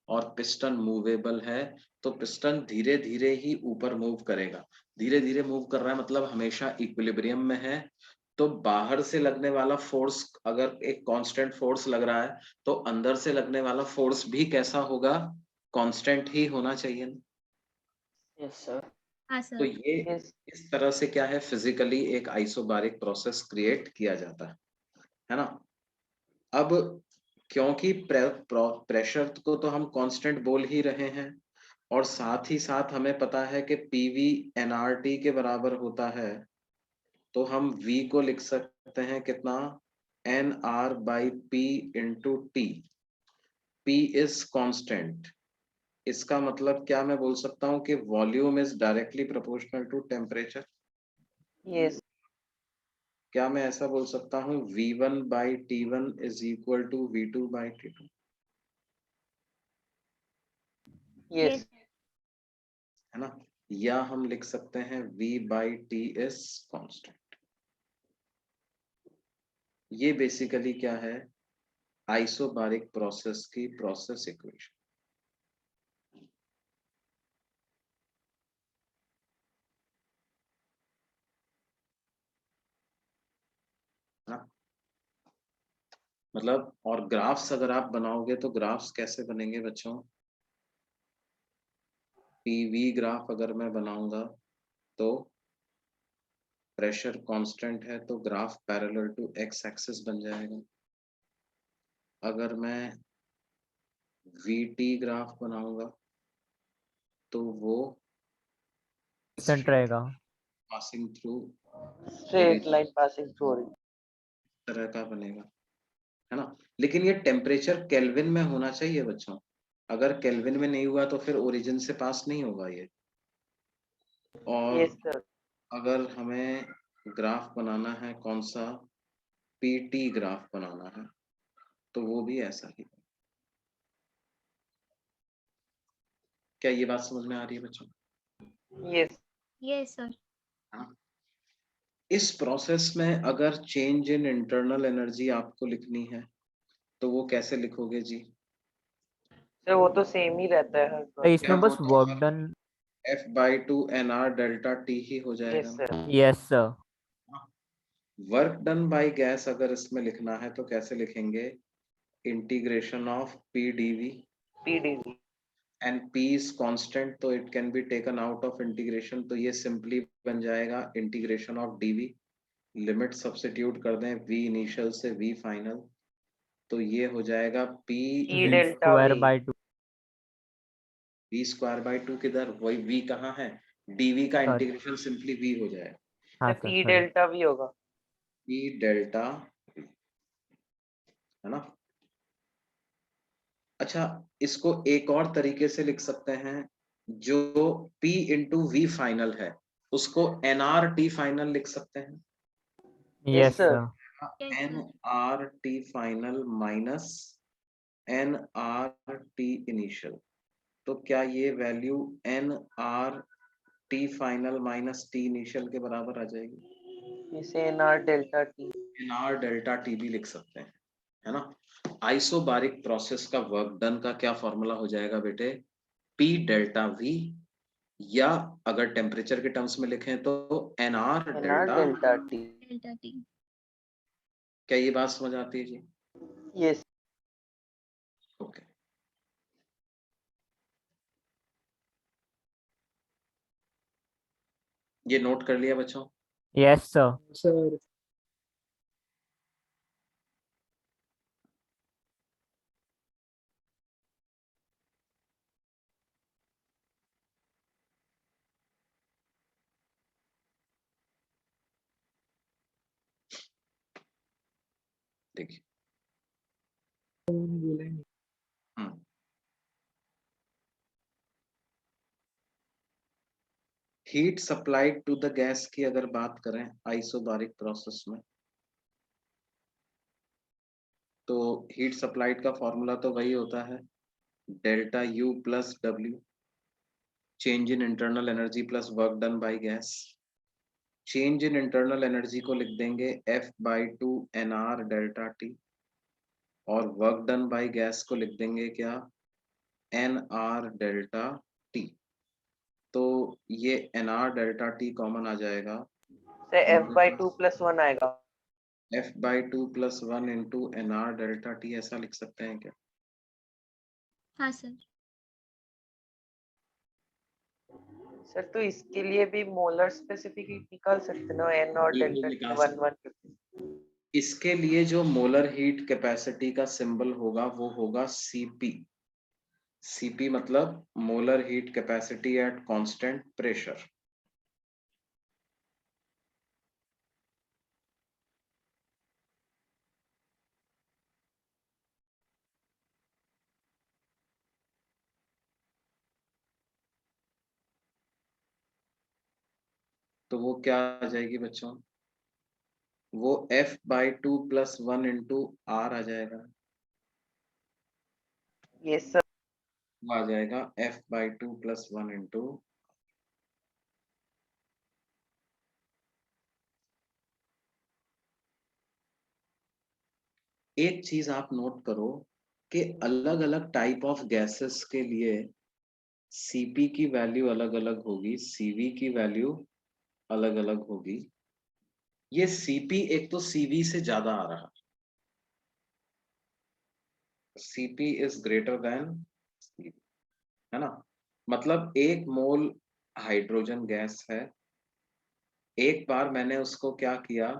और पिस्टन मूवेबल है, तो पिस्टन धीरे धीरे ही ऊपर मूव करेगा। धीरे धीरे मूव कर रहा है मतलब हमेशा इक्विलिब्रियम में है, तो बाहर से लगने वाला फोर्स, अगर एक कांस्टेंट फोर्स लग रहा है तो अंदर से लगने वाला फोर्स भी कैसा होगा, कांस्टेंट ही होना चाहिए ना? Yes, sir. हाँ तो सर। ये यस इस तरह से क्या है, फिजिकली एक आइसोबारिक प्रोसेस क्रिएट किया जाता है ना? अब क्योंकि प्रेशर को तो हम कांस्टेंट बोल ही रहे हैं, और साथ ही साथ हमें पता है कि पीवी एनआरटी के बराबर होता है, तो हम V को लिख सकते हैं कितना, N R by P into T. P is constant, इसका मतलब क्या मैं बोल सकता हूँ कि volume is directly proportional to temperature. Yes क्या मैं ऐसा बोल सकता हूँ V1 by T1 is equal to V2 by T2, yes है ना? या हम लिख सकते हैं V by T is constant. ये बेसिकली क्या है, आइसोबारिक प्रोसेस की प्रोसेस इक्वेशन। मतलब, और ग्राफ्स अगर आप बनाओगे तो ग्राफ्स कैसे बनेंगे बच्चों, पीवी ग्राफ अगर मैं बनाऊंगा तो प्रेशर कांस्टेंट है तो graph parallel to X axis बन जाएगा। अगर मैं वीटी ग्राफ बनाऊंगा तो वो Constant रहेगा. Passing through straight line passing through तरह का बनेगा, है ना? लेकिन ये टेम्परेचर केल्विन में होना चाहिए बच्चों, अगर केल्विन में नहीं हुआ तो फिर ओरिजिन से पास नहीं होगा ये। और यस सर अगर हमें ग्राफ बनाना है कौन सा, पीटी ग्राफ बनाना है, तो वो भी ऐसा ही। क्या ये बात समझ में आ रही है बच्चों? Yes yes sir. हाँ। इस प्रोसेस में अगर चेंज इन इंटरनल एनर्जी आपको लिखनी है तो वो कैसे लिखोगे जी? सर वो तो सेम ही रहता है हर तो बार। इसमें बस work done. F by two N R delta T ही हो जाएगा यस ना? Sir Yes sir. Work done by gas अगर इसमें लिखना है तो कैसे लिखेंगे, integration of P DV, PDV and P is constant तो it can be taken out of integration, तो ये सिंपली बन जाएगा integration of DV. Limit substitute कर दें V इनिशियल से V फाइनल, तो ये हो जाएगा P E V delta square V by 2. V square by two किधर, वही V कहाँ है, dV का Sorry. इंटीग्रेशन सिंपली V हो जाएगा, हाँ sir sir. P Sorry. Delta we होगा। P डेल्टा, है ना? अच्छा, इसको एक और तरीके से लिख सकते हैं, जो P इंटू V फाइनल है उसको NRT फाइनल लिख सकते हैं, Yes sir sir. Yes sir. NRT final minus NRT initial, तो क्या ये value NRT final minus T initial के बराबर आ जाएगी? इसे N R delta T NR delta T भी लिख सकते हैं, है ना? आइसोबारिक प्रोसेस का वर्क डन का क्या फॉर्मूला हो जाएगा बेटे? P डेल्टा V, या अगर टेम्परेचर के टर्म्स में लिखें तो NR NR delta. Delta T। Delta T. क्या ये बात समझ आती है जी? Yes okay. ये नोट कर लिया बच्चों? Yes sir. सर देखिए, बोला ही नहीं। Heat supplied to the gas की अगर बात करें आइसोबारिक प्रोसेस में, तो हीट सप्लाइड का फॉर्मूला तो वही होता है delta U plus W, change in internal energy plus work done by gas. Change in internal energy को लिख देंगे F/2 NR डेल्टा T, और वर्क डन बाय गैस को लिख देंगे क्या? NR delta T। तो ये NR डेल्टा T कॉमन आ जाएगा, से F/2 + 1 आएगा। F/2 + 1 into NR delta T, ऐसा लिख सकते हैं क्या? हाँ सर। सर तो इसके लिए भी मोलर स्पेसिफिक निकाल सकते ना, N और बिल्कुल डेल्टा निकाल T 1 इसके लिए जो मोलर हीट कैपेसिटी का सिंबल होगा वो होगा Cp। Cp मतलब molar heat capacity at constant pressure. तो वो क्या आ जाएगी बच्चों? वो F/2 + 1 इंटू R आ जाएगा। Yes sir. वो आ जाएगा F/2 + 1 इंटू। एक चीज आप नोट करो कि अलग अलग टाइप ऑफ गैसेस के लिए Cp की वैल्यू अलग अलग होगी, Cv की वैल्यू अलग अलग होगी। ये Cp एक तो Cv से ज्यादा आ रहा, Cp is greater than Cv, है ना? मतलब 1 मोल हाइड्रोजन गैस है, एक बार मैंने उसको क्या किया,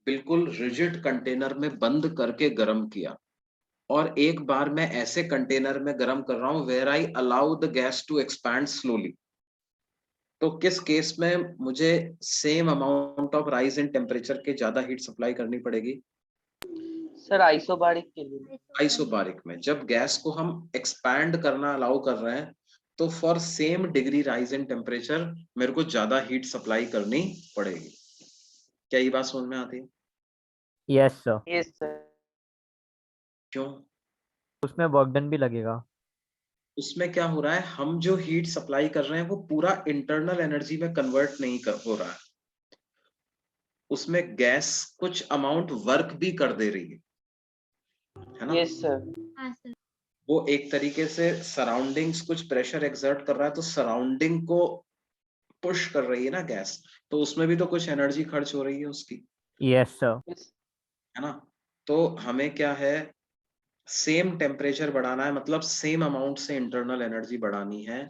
बिल्कुल रिजिड कंटेनर में बंद करके गर्म किया, और एक बार मैं ऐसे कंटेनर में गर्म कर रहा हूं where I allow the gas to expand slowly. तो किस केस में मुझे same amount of rise in temperature के ज्यादा हीट सप्लाई करनी पड़ेगी? सर आइसोबारिक के लिए। आइसोबारिक में जब गैस को हम एक्सपैंड करना अलाउ कर रहे हैं, तो for same degree rise in temperature मेरे को ज्यादा हीट सप्लाई करनी पड़ेगी। क्या ये बात समझ में आती है? Yes sir. Yes sir. क्यों? उसमें वर्क डन भी लगेगा। उसमें क्या हो रहा है, हम जो हीट सप्लाई कर रहे हैं वो पूरा इंटरनल एनर्जी में कन्वर्ट नहीं हो रहा है, उसमें गैस कुछ अमाउंट वर्क भी कर दे रही है ना? Yes sir. हाँ सर। वो एक तरीके से सराउंडिंग्स कुछ प्रेशर एक्सर्ट कर रहा है, तो सराउंडिंग को पुश कर रही है ना गैस, तो उसमें भी तो कुछ एनर्जी खर्च हो रही है उसकी, यस सर। है ना? तो हमें क्या है, सेम टेम्परेचर बढ़ाना है, मतलब सेम अमाउंट से इंटरनल एनर्जी बढ़ानी है।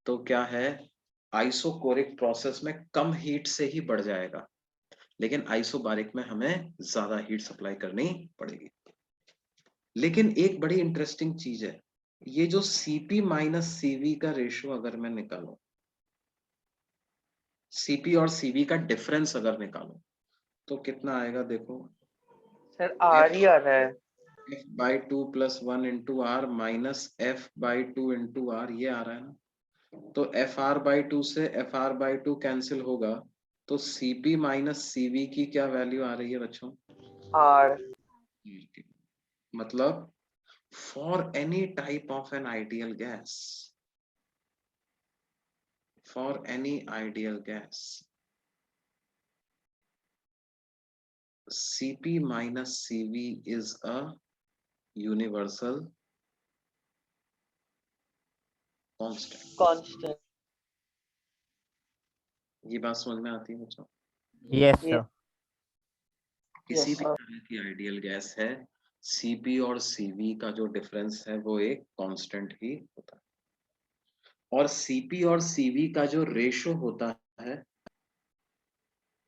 तो क्या है, आइसोकोरिक प्रोसेस में कम हीट से ही बढ़ जाएगा, लेकिन आइसोबारिक में हमें ज्यादा हीट सप्लाई करनी पड़ेगी। लेकिन एक बड़ी इंटरेस्टिंग चीज है, ये जो Cp माइनस Cv का रेशियो अगर मैं निकालूं, Cp और Cv का डिफरेंस अगर निकालूं, तो कितना आएगा देखो? सर आर ही आ रहा है। F/2 + 1 into R minus F/2 into R, ये आ रहा है ना? तो Fr/2 से Fr/2 कैंसिल होगा, तो Cp माइनस Cv की क्या वैल्यू आ रही है बच्चों? आर। मतलब for any type of an ideal gas, for any ideal gas, Cp minus Cv is a universal constant. Constant. ये बात समझ में आती है बच्चों? यस ये सर। किसी यस भी सर। तरह की आइडियल गैस है, सीपी और सीवी का जो डिफरेंस है वो एक कांस्टेंट ही होता है, और सीपी और सीवी का जो रेशो होता है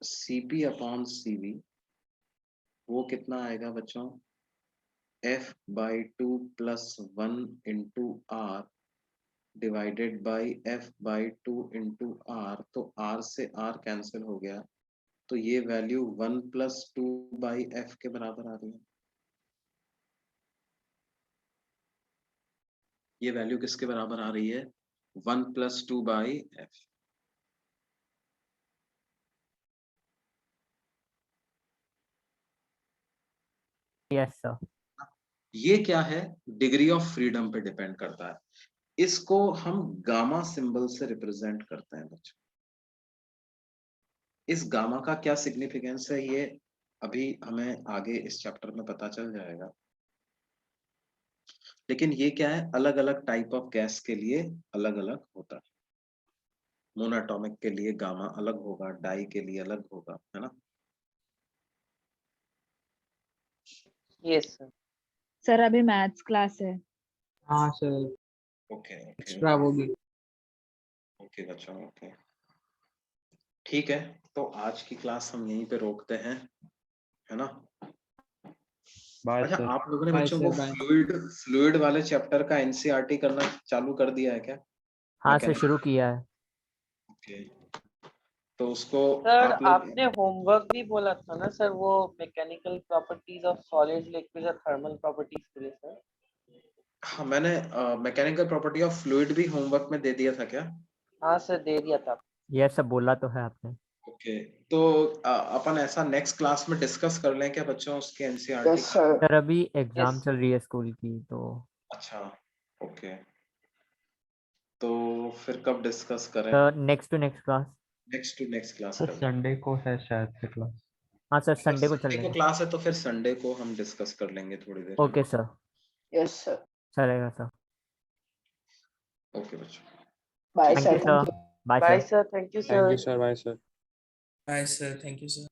सीपी अपॉन सीवी, वो कितना आएगा बच्चों? f/2 + 1 × r divided by f/2 × r। तो r से r कैंसिल हो गया, तो ये वैल्यू 1 + 2/f के बराबर आ रही है। ये वैल्यू किसके बराबर आ रही है? 1 + 2/f। Yes sir. ये क्या है? डिग्री ऑफ फ्रीडम पे डिपेंड करता है। इसको हम गामा सिंबल से रिप्रेजेंट करते हैं बच्चों। इस गामा का क्या सिग्निफिकेंस है, ये अभी हमें आगे इस चैप्टर में पता चल जाएगा। लेकिन ये क्या है, अलग अलग टाइप ऑफ गैस के लिए अलग अलग होता है। मोनोएटॉमिक के लिए गामा अलग होगा, डाई के लिए अलग होगा, है ना? Yes sir. सर अभी मैथ्स क्लास है। हाँ सर, ओके ओके एक्स्ट्रा होगी। ओके बच्चों, ओके ठीक है। तो आज की क्लास हम यहीं पे रोकते हैं, है ना? बाय अच्छा, सर। आप लोगों ने बाय बच्चों सर, को बाय। फ्लूइड वाले चैप्टर का एनसीईआरटी करना चालू कर दिया है क्या? हाँ सर, मैकेनिकल। शुरू किया है। ओके, तो उसको सर आप लोग आपने होमवर्क भी बोला था ना सर, वो mechanical properties of solid liquid और थर्मल प्रॉपर्टीज के लिए सर। हाँ, मैंने मैकेनिकल प्रॉपर्टी ऑफ फ्लूइड भी होमवर्क में दे दिया था क्या? हाँ सर, दे दिया था। यस सर, बोला तो है आपने। ओके, तो अपन ऐसा नेक्स्ट क्लास में डिस्कस कर लें क्या बच्चों उसके एनसीईआरटी? Yes sir. सर अभी एग्जाम Yes, चल रही है स्कूल की, तो अच्छा, ओके, तो फिर कब डिस्कस करें? Sir next to next class. Next to next class sir करें। संडे को है शायद से क्लास। हाँ सर, अगर संडे को चल संडे को लेंगे। क्लास है तो फिर संडे को हम डिस्कस कर लेंगे थोड़ी देर, है ओके ना? Sir, yes sir. चलेगा सर। ओके बच्चों, bye thank you sir. Sir. Bye bye sir. Sir, thank you thank you sir. Sir, bye sir. Bye sir, thank you sir.